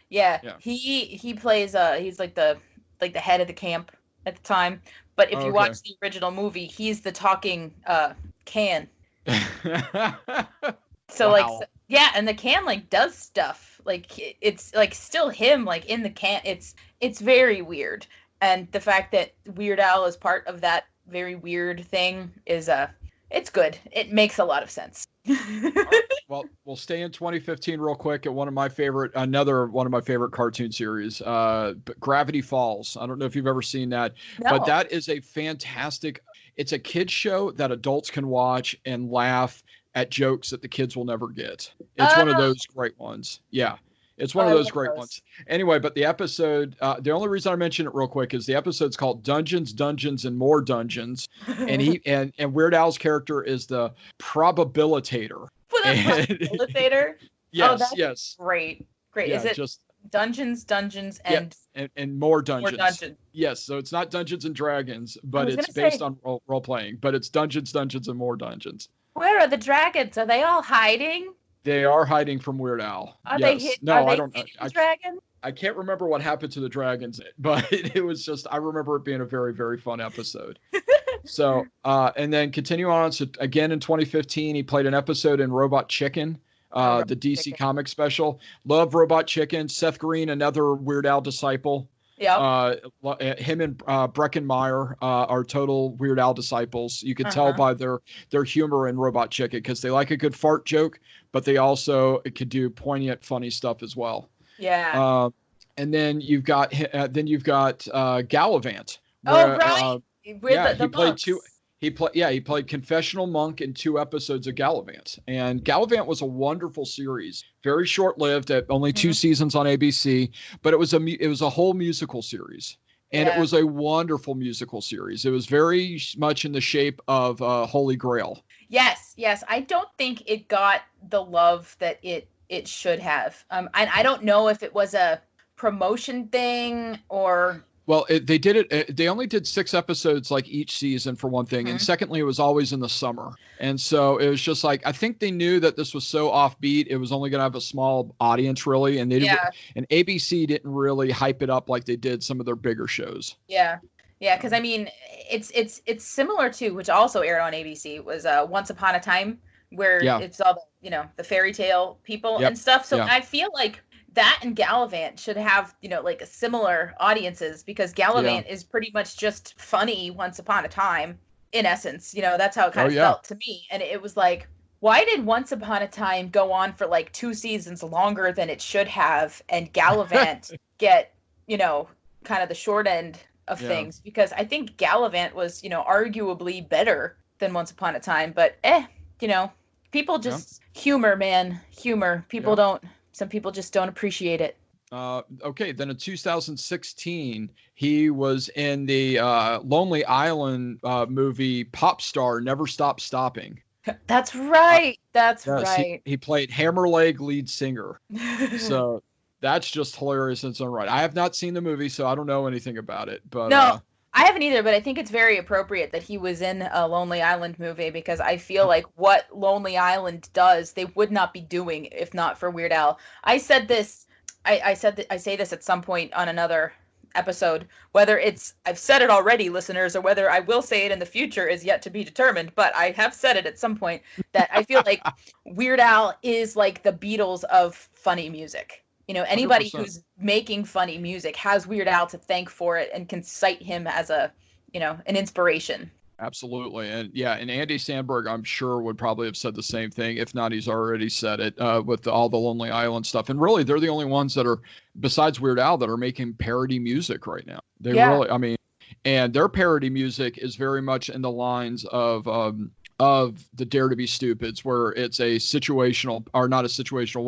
Yeah. He plays he's like the head of the camp at the time. But if you watch the original movie, he's the talking can. So and the can like does stuff. Like it's like still him like in the can. It's very weird. And the fact that Weird Al is part of that very weird thing is it's good. It makes a lot of sense. Right. Well, we'll stay in 2015 real quick at another one of my favorite cartoon series, Gravity Falls. I don't know if you've ever seen that, but that is a fantastic. It's a kids show that adults can watch and laugh at jokes that the kids will never get. It's one of those great ones. Yeah. It's one of those great ones. Anyway, but the episode, the only reason I mention it real quick is the episode's called Dungeons, Dungeons, and More Dungeons. And and Weird Al's character is the probabilitator. Probabilitator? Yes. Great. Yeah, is it just Dungeons, and more dungeons? Yes. So it's not Dungeons and Dragons, but it's based on role playing. But it's Dungeons, Dungeons, and More Dungeons. Where are the dragons? Are they all hiding? They are hiding from Weird Al. Are they hidden? No, I don't know. Dragons? I can't remember what happened to the dragons, but it was just, I remember it being a very, very fun episode. So, and then continue on. So again, in 2015, he played an episode in Robot Chicken, the DC comic special. Love Robot Chicken. Seth Green, another Weird Al disciple. Yeah. Him and Breckenmeyer are total Weird Al disciples. You can tell by their humor in Robot Chicken, because they like a good fart joke, but they also could do poignant, funny stuff as well. Yeah. And then you've got Gallivant. Where, right. He played two. He played Confessional Monk in 2 episodes of Gallivant. And Gallivant was a wonderful series. Very short-lived, at only 2 seasons on ABC, but it was a whole musical series. And it was a wonderful musical series. It was very much in the shape of Holy Grail. Yes, yes. I don't think it got the love that it should have. I don't know if it was a promotion thing or. Well, they did it. They only did 6 episodes like each season for one thing, and secondly, it was always in the summer, and so it was just like I think they knew that this was so offbeat. It was only going to have a small audience, really, and and ABC didn't really hype it up like they did some of their bigger shows. Yeah, yeah, because I mean, it's similar to, which also aired on ABC, was Once Upon a Time, where it's all the fairy tale people and stuff. So I feel like that and Gallivant should have, like similar audiences, because Gallivant is pretty much just funny Once Upon a Time, in essence. That's how it kind of felt to me. And it was like, why did Once Upon a Time go on for like 2 seasons longer than it should have, and Gallivant get, kind of the short end of things? Because I think Gallivant was, arguably better than Once Upon a Time, but people just humor, man. Humor. People don't. Some people just don't appreciate it. Okay, then in 2016, he was in the Lonely Island movie Pop Star Never Stop Stopping. That's right. That's right. He played Hammerleg lead singer. So that's just hilarious in its own right. I have not seen the movie, so I don't know anything about it. But no, I haven't either, but I think it's very appropriate that he was in a Lonely Island movie, because I feel like what Lonely Island does, they would not be doing if not for Weird Al. I said this, I say this at some point on another episode, whether I've said it already, listeners, or whether I will say it in the future is yet to be determined, but I have said it at some point, that I feel like Weird Al is like the Beatles of funny music. Anybody 100%. Who's making funny music has Weird Al to thank for it, and can cite him as an inspiration. Absolutely. And Andy Samberg, I'm sure, would probably have said the same thing. If not, he's already said it with all the Lonely Island stuff. And really, they're the only ones that are, besides Weird Al, that are making parody music right now. They really, I mean, and their parody music is very much in the lines of the Dare to Be Stupids, where it's a situational, or not a situational.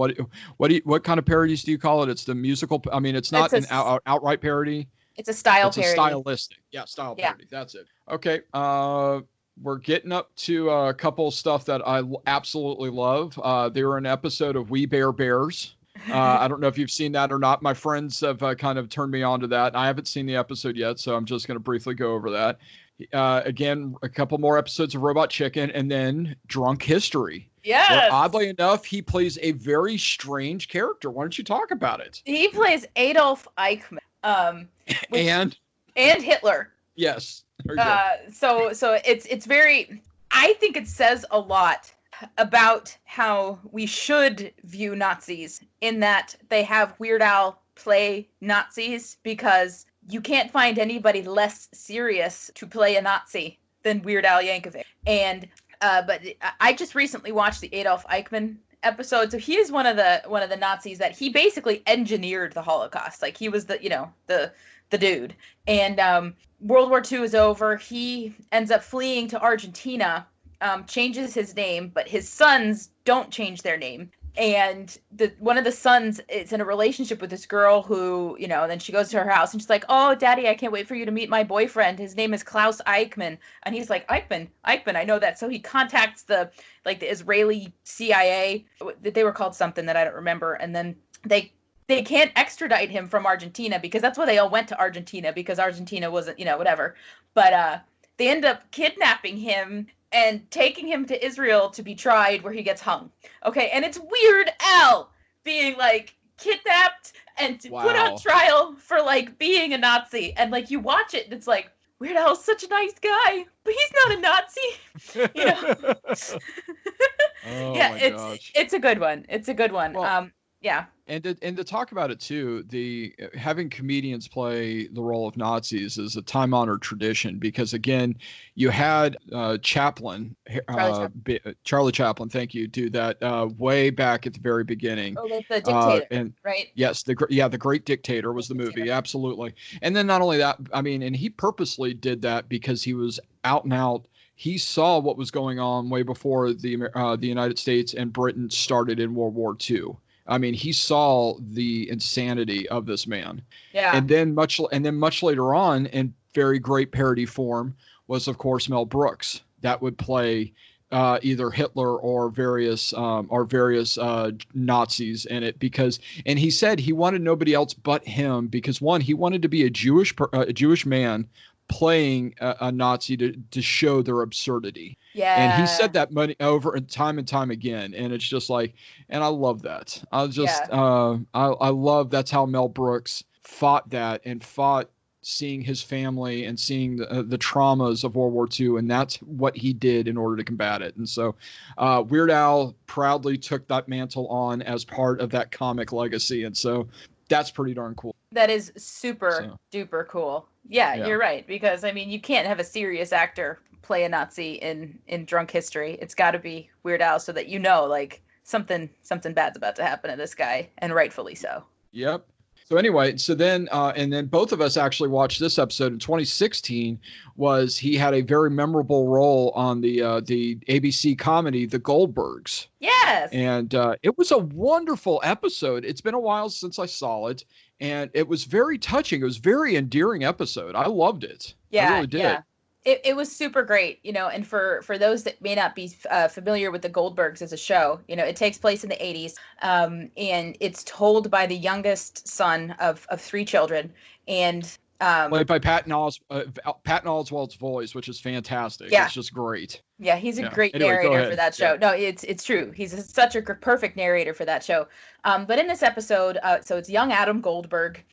What kind of parodies do you call it? It's the musical. I mean, it's not an outright parody. It's a style parody. It's a stylistic. Style parody. That's it. Okay. We're getting up to a couple of stuff that I absolutely love. They were an episode of We Bare Bears. I don't know if you've seen that or not. My friends have kind of turned me on to that. I haven't seen the episode yet, so I'm just going to briefly go over that. Again, a couple more episodes of Robot Chicken, and then Drunk History. Yes. Where, oddly enough, he plays a very strange character. Why don't you talk about it? He plays Adolf Eichmann. And Hitler. Yes. So it's very, I think it says a lot about how we should view Nazis, in that they have Weird Al play Nazis, because you can't find anybody less serious to play a Nazi than Weird Al Yankovic. And but I just recently watched the Adolf Eichmann episode. So he is one of the Nazis that he basically engineered the Holocaust. Like, he was the dude. And World War II is over. He ends up fleeing to Argentina, changes his name, but his sons don't change their name. And one of the sons is in a relationship with this girl who, then she goes to her house and she's like, "Oh, Daddy, I can't wait for you to meet my boyfriend. His name is Klaus Eichmann." And he's like, Eichmann, I know that. So he contacts the Israeli CIA. They were called something that I don't remember. And then they can't extradite him from Argentina, because that's why they all went to Argentina, because Argentina wasn't, whatever. But they end up kidnapping him and taking him to Israel to be tried, where he gets hung. Okay, and it's Weird Al being kidnapped and put on trial for being a Nazi. And you watch it and it's like, Weird Al's such a nice guy, but he's not a Nazi. Oh yeah, my gosh. It's a good one. It's a good one. Well, yeah. And to talk about it too, having comedians play the role of Nazis is a time-honored tradition, because again, you had Chaplin, Charlie Chaplin, thank you, do that way back at the very beginning. Oh, the Dictator, right? Yes, the Great Dictator was the movie, absolutely. And then not only that, I mean, and he purposely did that because he was out and out. He saw what was going on way before the United States and Britain started in World War II. I mean, he saw the insanity of this man. Yeah. And then much later on, in very great parody form, was of course Mel Brooks that would play either Hitler or various Nazis in it, and he said he wanted nobody else but him, because one, he wanted to be a Jewish man playing a Nazi to show their absurdity. And he Yeah. said that money over and time again. And it's just like, and I love that. Yeah. I love that's how Mel Brooks fought that, and fought seeing his family and seeing the traumas of World War II. And that's what he did in order to combat it. And so Weird Al proudly took that mantle on as part of that comic legacy. And so that's pretty darn cool. That is super duper cool. Yeah, you're right. Because, I mean, you can't have a serious actor play a Nazi in drunk history. It's got to be Weird Al, so that like something bad's about to happen to this guy, and rightfully so. Yep. So anyway, and then both of us actually watched this episode in 2016. He had a very memorable role on the ABC comedy The Goldbergs. Yes. And it was a wonderful episode. It's been a while since I saw it, and it was very touching. It was a very endearing episode. I loved it. Yeah, I really did. Yeah. It was super great, and for those that may not be familiar with the Goldbergs as a show, it takes place in the 80s, and it's told by the youngest son of 3 children, and played by Patton Oswalt's voice, which is fantastic. Yeah. It's just great. Yeah, he's a great narrator for that show. Yeah. No, it's true. He's such a perfect narrator for that show. But in this episode, so it's young Adam Goldberg.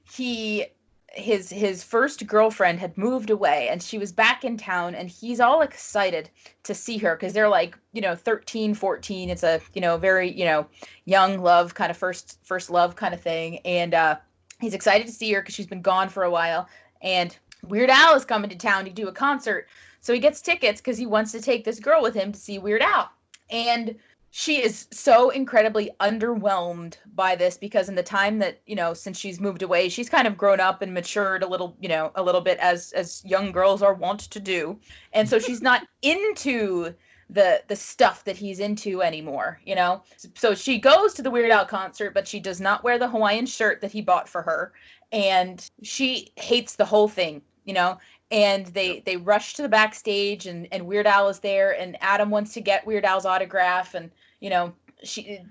His first girlfriend had moved away, and she was back in town, and he's all excited to see her because they're like 13, 14. It's a very young love, kind of first love kind of thing, and he's excited to see her because she's been gone for a while, and Weird Al is coming to town to do a concert, so he gets tickets because he wants to take this girl with him to see Weird Al. And she is so incredibly underwhelmed by this, because in the time that, since she's moved away, she's kind of grown up and matured a little bit, as young girls are wont to do. And so she's not into the stuff that he's into anymore, So she goes to the Weird Al concert, but she does not wear the Hawaiian shirt that he bought for her. And she hates the whole thing, And they rush to the backstage, and Weird Al is there, and Adam wants to get Weird Al's autograph, and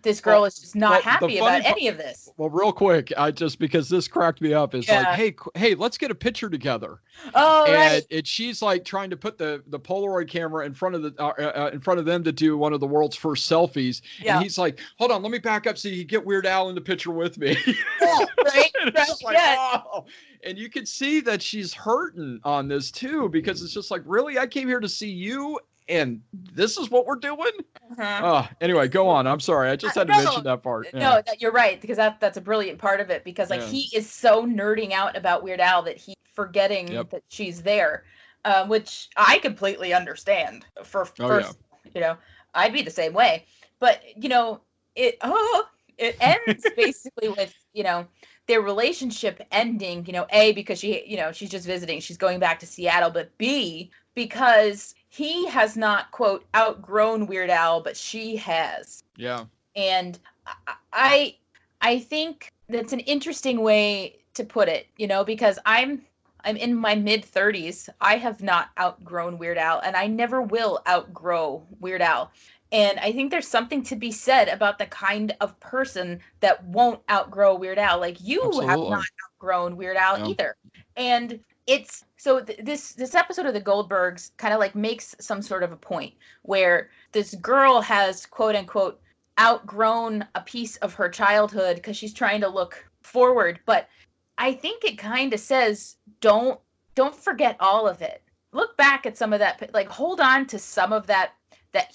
this girl is just not happy about any of this. Well, real quick, because this cracked me up, is like, hey, let's get a picture together. Oh, right. And she's like trying to put the Polaroid camera in front of them to do one of the world's first selfies. Yeah. And he's like, hold on, let me back up so you can get Weird Al in the picture with me. Yeah, right. It's like, oh. And you can see that she's hurting on this too, because it's just like, really, I came here to see you, and this is what we're doing? Anyway, go on. I'm sorry. I just had to mention that part. Yeah. No, you're right, because that's a brilliant part of it, because he is so nerding out about Weird Al that he's forgetting that she's there, which I completely understand. I'd be the same way. But, it ends basically with, their relationship ending, A, because she's just visiting, she's going back to Seattle, but B, because he has not, quote, outgrown Weird Al, but she has. Yeah. And I think that's an interesting way to put it, because I'm in my mid-30s. I have not outgrown Weird Al, and I never will outgrow Weird Al. And I think there's something to be said about the kind of person that won't outgrow Weird Al. Like, you have not outgrown Weird Al either. And it's so this episode of the Goldbergs kind of like makes some sort of a point where this girl has, quote unquote, outgrown a piece of her childhood because she's trying to look forward. But I think it kind of says, don't forget all of it. Look back at some of that, like, hold on to some of that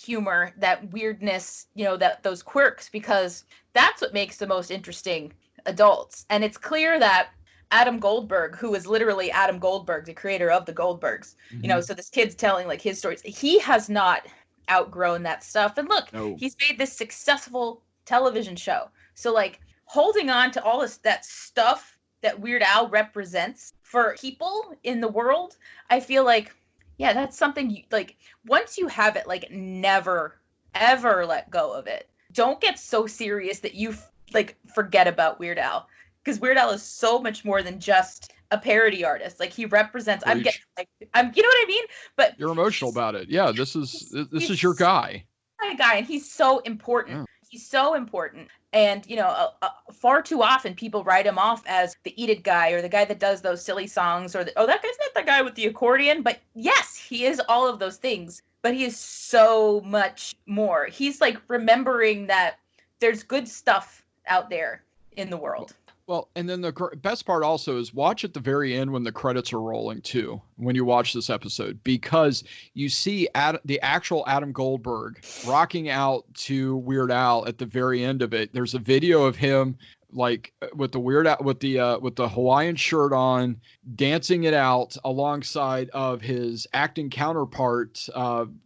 humor, that weirdness, that those quirks, because that's what makes the most interesting adults. And it's clear that Adam Goldberg, who is literally Adam Goldberg, the creator of the Goldbergs, so this kid's telling like his stories, he has not outgrown that stuff. And look, he's made this successful television show. So like holding on to all that stuff that Weird Al represents for people in the world, I feel like, yeah, that's something like once you have it, like never, ever let go of it. Don't get so serious that you like forget about Weird Al, because Weird Al is so much more than just a parody artist. Like he represents. I'm getting like you know what I mean? But you're emotional about it. Yeah, this is your guy. My guy, and he's so important. Yeah. He's so important. And, you know, far too often people write him off as the Eat It guy or the guy that does those silly songs or, that guy's not the guy with the accordion. But yes, he is all of those things. But he is so much more. He's like remembering that there's good stuff out there in the world. Well, and then the best part also is watch at the very end when the credits are rolling too, when you watch this episode, because you see the actual Adam Goldberg rocking out to Weird Al at the very end of it. There's a video of him like with the with the Hawaiian shirt on, dancing it out alongside of his acting counterpart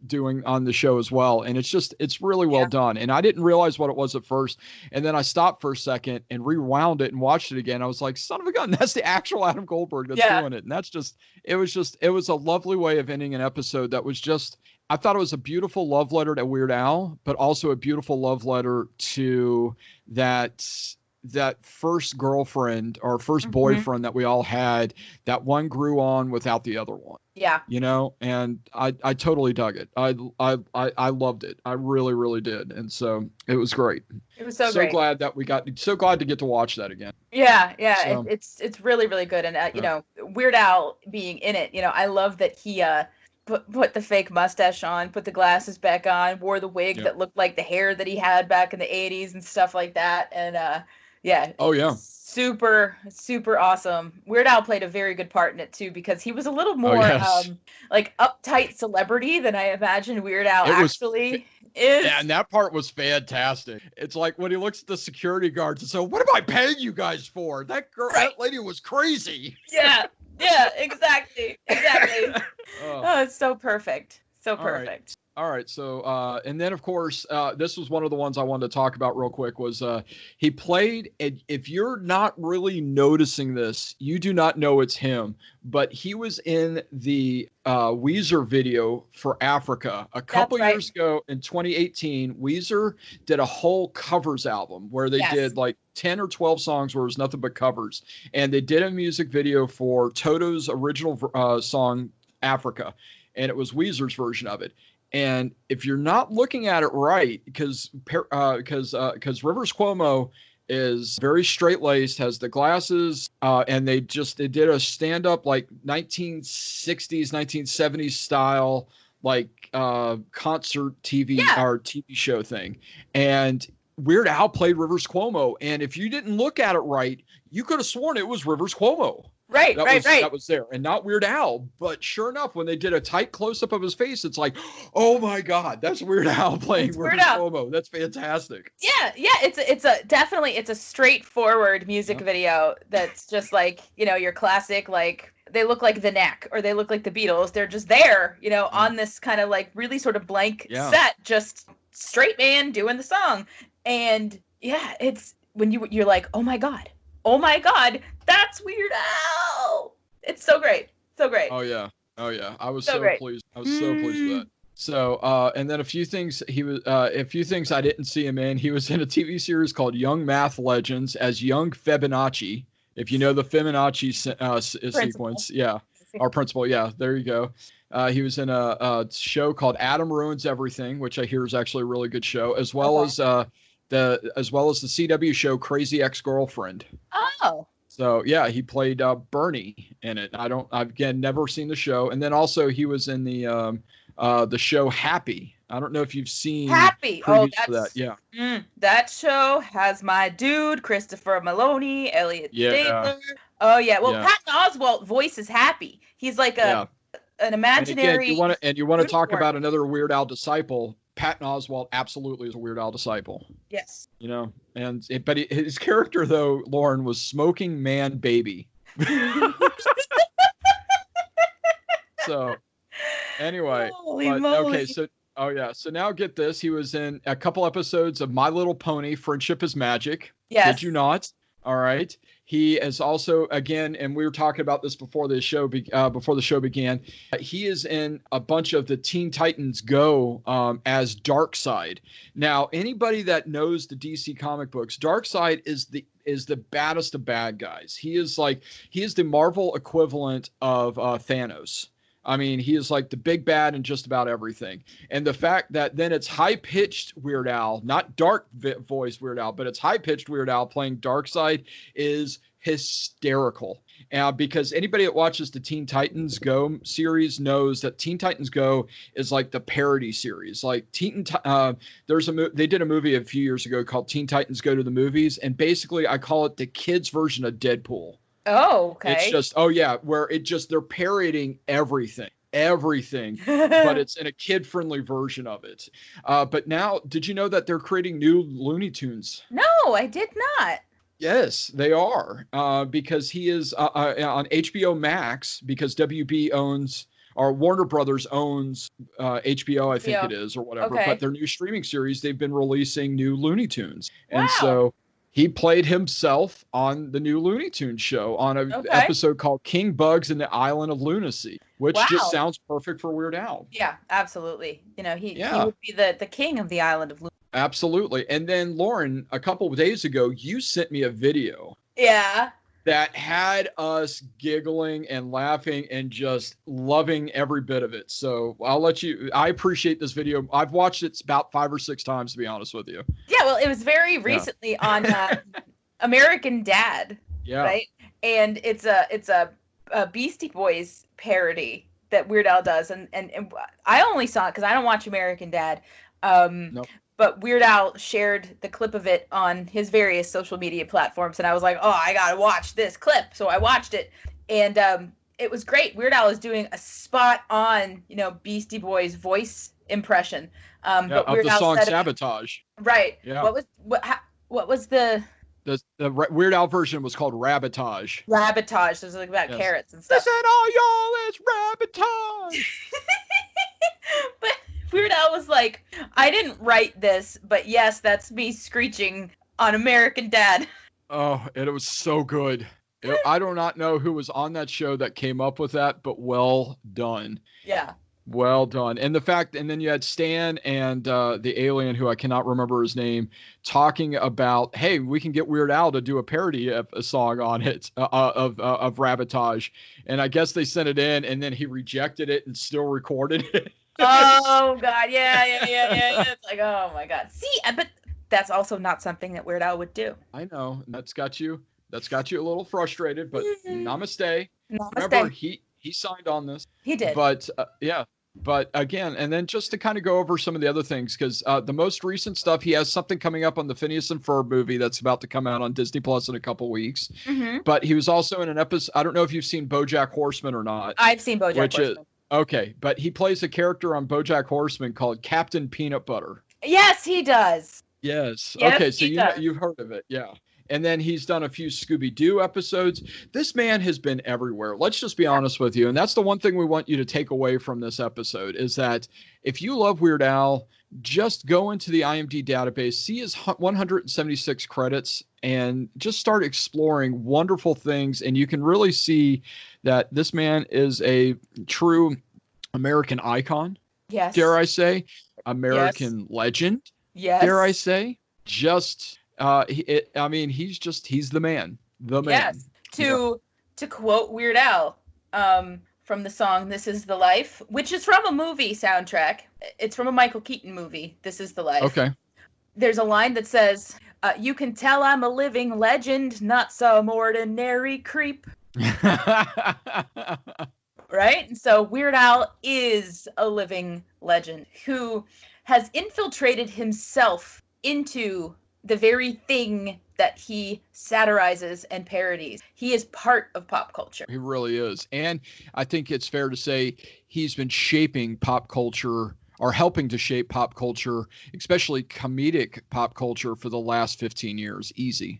doing on the show as well. And it's really well done. And I didn't realize what it was at first. And then I stopped for a second and rewound it and watched it again. I was like, son of a gun, that's the actual Adam Goldberg that's doing it. And it was a lovely way of ending an episode that was I thought it was a beautiful love letter to Weird Al, but also a beautiful love letter to that first girlfriend or first boyfriend that we all had, that one grew on without the other one. Yeah. You know, and I totally dug it. I loved it. I really, really did. And so it was great. It was so great. Glad to get to watch that again. Yeah. Yeah. So, it's really, really good. And, you know, Weird Al being in it, you know, I love that he, put the fake mustache on, put the glasses back on, wore the wig that looked like the hair that he had back in the 80s and stuff like that. And, yeah. Oh, yeah. Super, super awesome. Weird Al played a very good part in it, too, because he was a little more, like, uptight celebrity than I imagined Weird Al actually is. Yeah, and that part was fantastic. It's like when he looks at the security guards and says, what am I paying you guys for? That lady was crazy. Yeah, exactly. Oh, it's so perfect. So perfect. All right. So, and then of course, this was one of the ones I wanted to talk about real quick was, he played, and if you're not really noticing this, you do not know it's him, but he was in the, Weezer video for Africa a couple years ago in 2018. Weezer did a whole covers album where they did like 10 or 12 songs where it was nothing but covers. And they did a music video for Toto's original, song, Africa. And it was Weezer's version of it. And if you're not looking at it right, because Rivers Cuomo is very straight-laced, has the glasses, and they did a stand-up like 1960s, 1970s style like concert TV or TV show thing. And Weird Al played Rivers Cuomo, and if you didn't look at it right, you could have sworn it was Rivers Cuomo. Right. That was there, and not Weird Al. But sure enough, when they did a tight close-up of his face, it's like, oh my God, that's Weird Al playing Rivers Cuomo. That's fantastic. Yeah. It's a straightforward music video that's just like, you know, your classic, like, they look like The Knack or they look like the Beatles. They're just there, you know, on this kind of like really sort of blank set, just straight man doing the song. And yeah, it's when you're like, oh my God, that's Weird Al. It's so great. Oh yeah. I was so pleased. I was so pleased with that. So, and then a few things I didn't see him in. He was in a TV series called Young Math Legends as Young Fibonacci. If you know the Fibonacci sequence, our principal. Yeah, there you go. He was in a show called Adam Ruins Everything, which I hear is actually a really good show, as well as the CW show Crazy Ex-Girlfriend. Oh. So yeah, he played Bernie in it. I've again never seen the show, and then also he was in the show Happy. I don't know if you've seen Happy. Oh, that. That show has my dude Christopher Maloney, Elliot Taylor. Oh yeah. Well, Patton Oswalt voices Happy. He's like an imaginary. And again, you want to talk about another Weird Al disciple. Patton Oswalt absolutely is a Weird Al disciple. Yes. You know, but his character though, Lauren, was Smoking Man Baby. So anyway, so now get this. He was in a couple episodes of My Little Pony, Friendship is Magic. Yes. Did you not? All right. He is also, again, and we were talking about this before the show began. He is in a bunch of the Teen Titans Go as Darkseid. Now, anybody that knows the DC comic books, Darkseid is the baddest of bad guys. He is the Marvel equivalent of Thanos. I mean, he is like the big bad in just about everything. And the fact that then it's high-pitched Weird Al, not dark voice Weird Al, but it's high-pitched Weird Al playing Darkseid is hysterical. Because anybody that watches the Teen Titans Go series knows that Teen Titans Go is like the parody series. Like they did a movie a few years ago called Teen Titans Go to the Movies, and basically I call it the kids' version of Deadpool. Oh, okay. It's just, where they're parodying everything, but it's in a kid-friendly version of it. But now, did you know that they're creating new Looney Tunes? No, I did not. Yes, they are, because he is on HBO Max, because WB owns, or Warner Brothers owns HBO, I think it is, or whatever. Okay. But their new streaming series, they've been releasing new Looney Tunes. Wow. And so he played himself on the new Looney Tunes show on an episode called King Bugs and the Island of Lunacy, which just sounds perfect for Weird Al. Yeah, absolutely. You know, he would be the king of the Island of Lunacy. Absolutely. And then, Lauren, a couple of days ago, you sent me a video. Yeah. That had us giggling and laughing and just loving every bit of it. So I appreciate this video. I've watched it about 5 or 6 times, to be honest with you. Yeah, well, it was very recently on American Dad. Yeah. Right? And it's a Beastie Boys parody that Weird Al does. And I only saw it because I don't watch American Dad. Nope. But Weird Al shared the clip of it on his various social media platforms, and I was like, oh, I gotta watch this clip. So I watched it, and it was great. Weird Al is doing a spot-on, Beastie Boys voice impression. But Weird Al song Sabotage. Right. Yeah. What was the Weird Al version was called Rabotage. Rabotage. It was like about carrots and stuff. Listen, all y'all, it's Rabotage. But Weird Al was like, I didn't write this, but yes, that's me screeching on American Dad. Oh, and it was so good. I do not know who was on that show that came up with that, but well done. Yeah. Well done. And then you had Stan and the alien, who I cannot remember his name, talking about, hey, we can get Weird Al to do a parody of a song on it of Rabotage. And I guess they sent it in, and then he rejected it and still recorded it. Oh God, yeah. It's like, oh my God. See, but that's also not something that Weird Al would do. I know, and that's got you a little frustrated, but namaste. Namaste. Remember, he signed on this. He did. But but again, and then just to kind of go over some of the other things, because the most recent stuff, he has something coming up on the Phineas and Ferb movie that's about to come out on Disney Plus in a couple weeks. Mm-hmm. But he was also in an episode. I don't know if you've seen BoJack Horseman or not. I've seen BoJack Horseman. Okay, but he plays a character on BoJack Horseman called Captain Peanut Butter. Yes, he does. Yes. Yep, okay, so you've heard of it, yeah. And then he's done a few Scooby-Doo episodes. This man has been everywhere. Let's just be honest with you. And that's the one thing we want you to take away from this episode, is that if you love Weird Al, just go into the IMDb database, see his 176 credits, and just start exploring wonderful things. And you can really see that this man is a true American icon. Yes. Dare I say? American legend. Yes. Dare I say? Just... he's the man. The man. Yes. To quote Weird Al, from the song "This Is the Life," which is from a movie soundtrack. It's from a Michael Keaton movie. "This Is the Life." Okay. There's a line that says, "You can tell I'm a living legend, not some ordinary creep." Right? And so Weird Al is a living legend who has infiltrated himself into the very thing that he satirizes and parodies. He is part of pop culture. He really is. And I think it's fair to say he's been shaping pop culture, or helping to shape pop culture, especially comedic pop culture, for the last 15 years. Easy.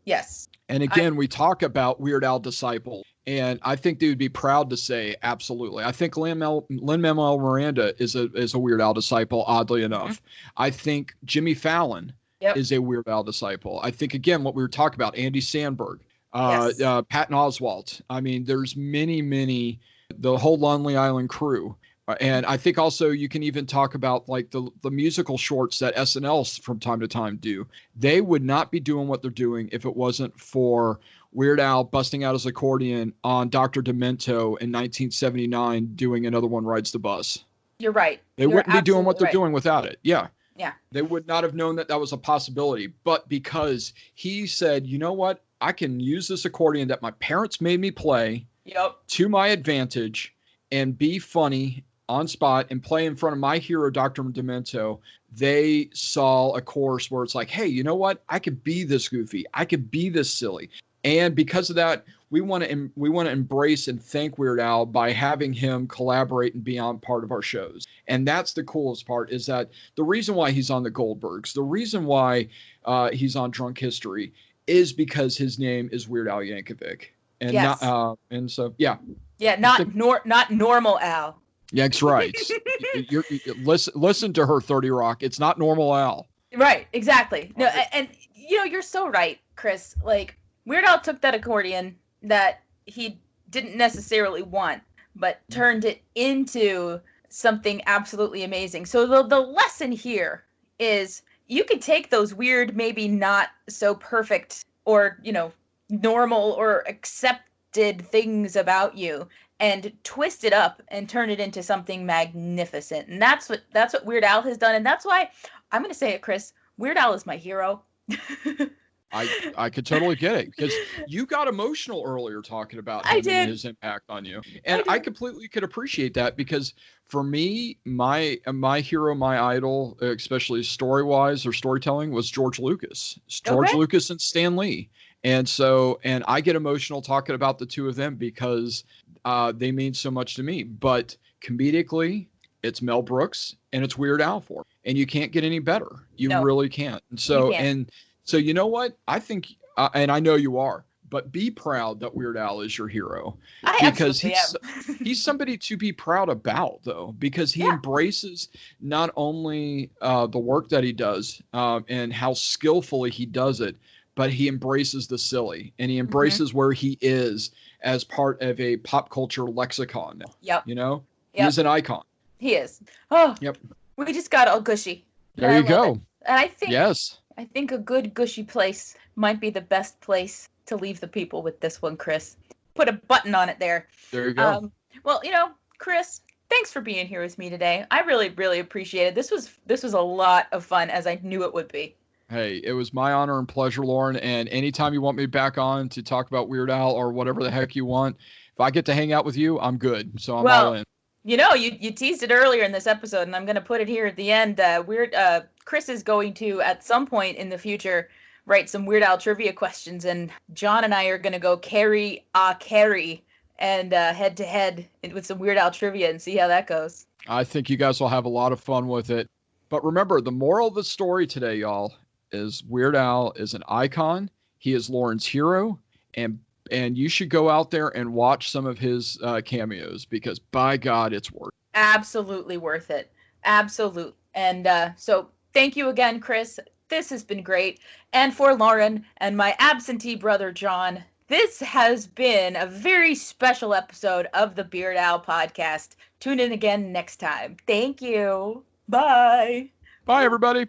Yes. And again, we talk about Weird Al disciple, and I think they would be proud to say, absolutely. I think Lin-Manuel Miranda is a Weird Al disciple, oddly enough. Mm-hmm. I think Jimmy Fallon Yep. is a Weird Al disciple. I think, again, what we were talking about, Andy Samberg, Yes. Patton Oswalt. I mean, there's many, the whole Lonely Island crew. And I think also you can even talk about like the musical shorts that SNL from time to time do. They would not be doing what they're doing if it wasn't for Weird Al busting out his accordion on Dr. Demento in 1979 doing Another One Rides the Bus. You're right. They wouldn't be doing what they're right. doing without it. Yeah. Yeah. They would not have known that that was a possibility. But because he said, you know what? I can use this accordion that my parents made me play to my advantage and be funny on spot and play in front of my hero, Dr. Demento. They saw a course where it's like, hey, you know what? I could be this goofy. I could be this silly. And because of that, we want to embrace and thank Weird Al by having him collaborate and be on part of our shows. And that's the coolest part, is that the reason why he's on the Goldbergs, the reason why he's on Drunk History is because his name is Weird Al Yankovic. And yes. And so, yeah. Yeah, not normal Al. Yeah, that's right. Listen to her, 30 Rock. It's not normal Al. Right, exactly. No, and you know, you're so right, Chris. Like, Weird Al took that accordion that he didn't necessarily want, but turned it into something absolutely amazing. So the lesson here is you can take those weird, maybe not so perfect or, you know, normal or accepted things about you and twist it up and turn it into something magnificent. And that's what Weird Al has done. And that's why I'm going to say it, Chris, Weird Al is my hero. I could totally get it, because you got emotional earlier talking about him and his impact on you. And I completely could appreciate that, because for me, my hero, my idol, especially story-wise or storytelling, was George Lucas. George Lucas and Stan Lee. And so, and I get emotional talking about the two of them because they mean so much to me. But comedically, it's Mel Brooks and it's Weird Al for me. And you can't get any better. You really can't. And so, So you know what? I think, and I know you are, but be proud that Weird Al is your hero, because he's somebody to be proud about, though, because he embraces not only the work that he does and how skillfully he does it, but he embraces the silly, and he embraces where he is as part of a pop culture lexicon. Yep. You know, he's an icon. He is. Oh, yep. We just got all gushy. There you go. And I think, yes. I think a good gushy place might be the best place to leave the people with this one, Chris. Put a button on it there. There you go. Well, you know, Chris, thanks for being here with me today. I really, really appreciate it. This was a lot of fun, as I knew it would be. Hey, it was my honor and pleasure, Lauren. And anytime you want me back on to talk about Weird Al or whatever the heck you want, if I get to hang out with you, I'm good. So I'm all in. You know, you teased it earlier in this episode, and I'm going to put it here at the end. Chris is going to, at some point in the future, write some Weird Al trivia questions, and John and I are going to go carry and head-to-head with some Weird Al trivia and see how that goes. I think you guys will have a lot of fun with it. But remember, the moral of the story today, y'all, is Weird Al is an icon. He is Lauren's hero, and you should go out there and watch some of his cameos, because by God, it's worth it. Absolutely worth it. Absolutely. And so thank you again, Chris. This has been great. And for Lauren and my absentee brother, John, this has been a very special episode of the Weird Al podcast. Tune in again next time. Thank you. Bye. Bye, everybody.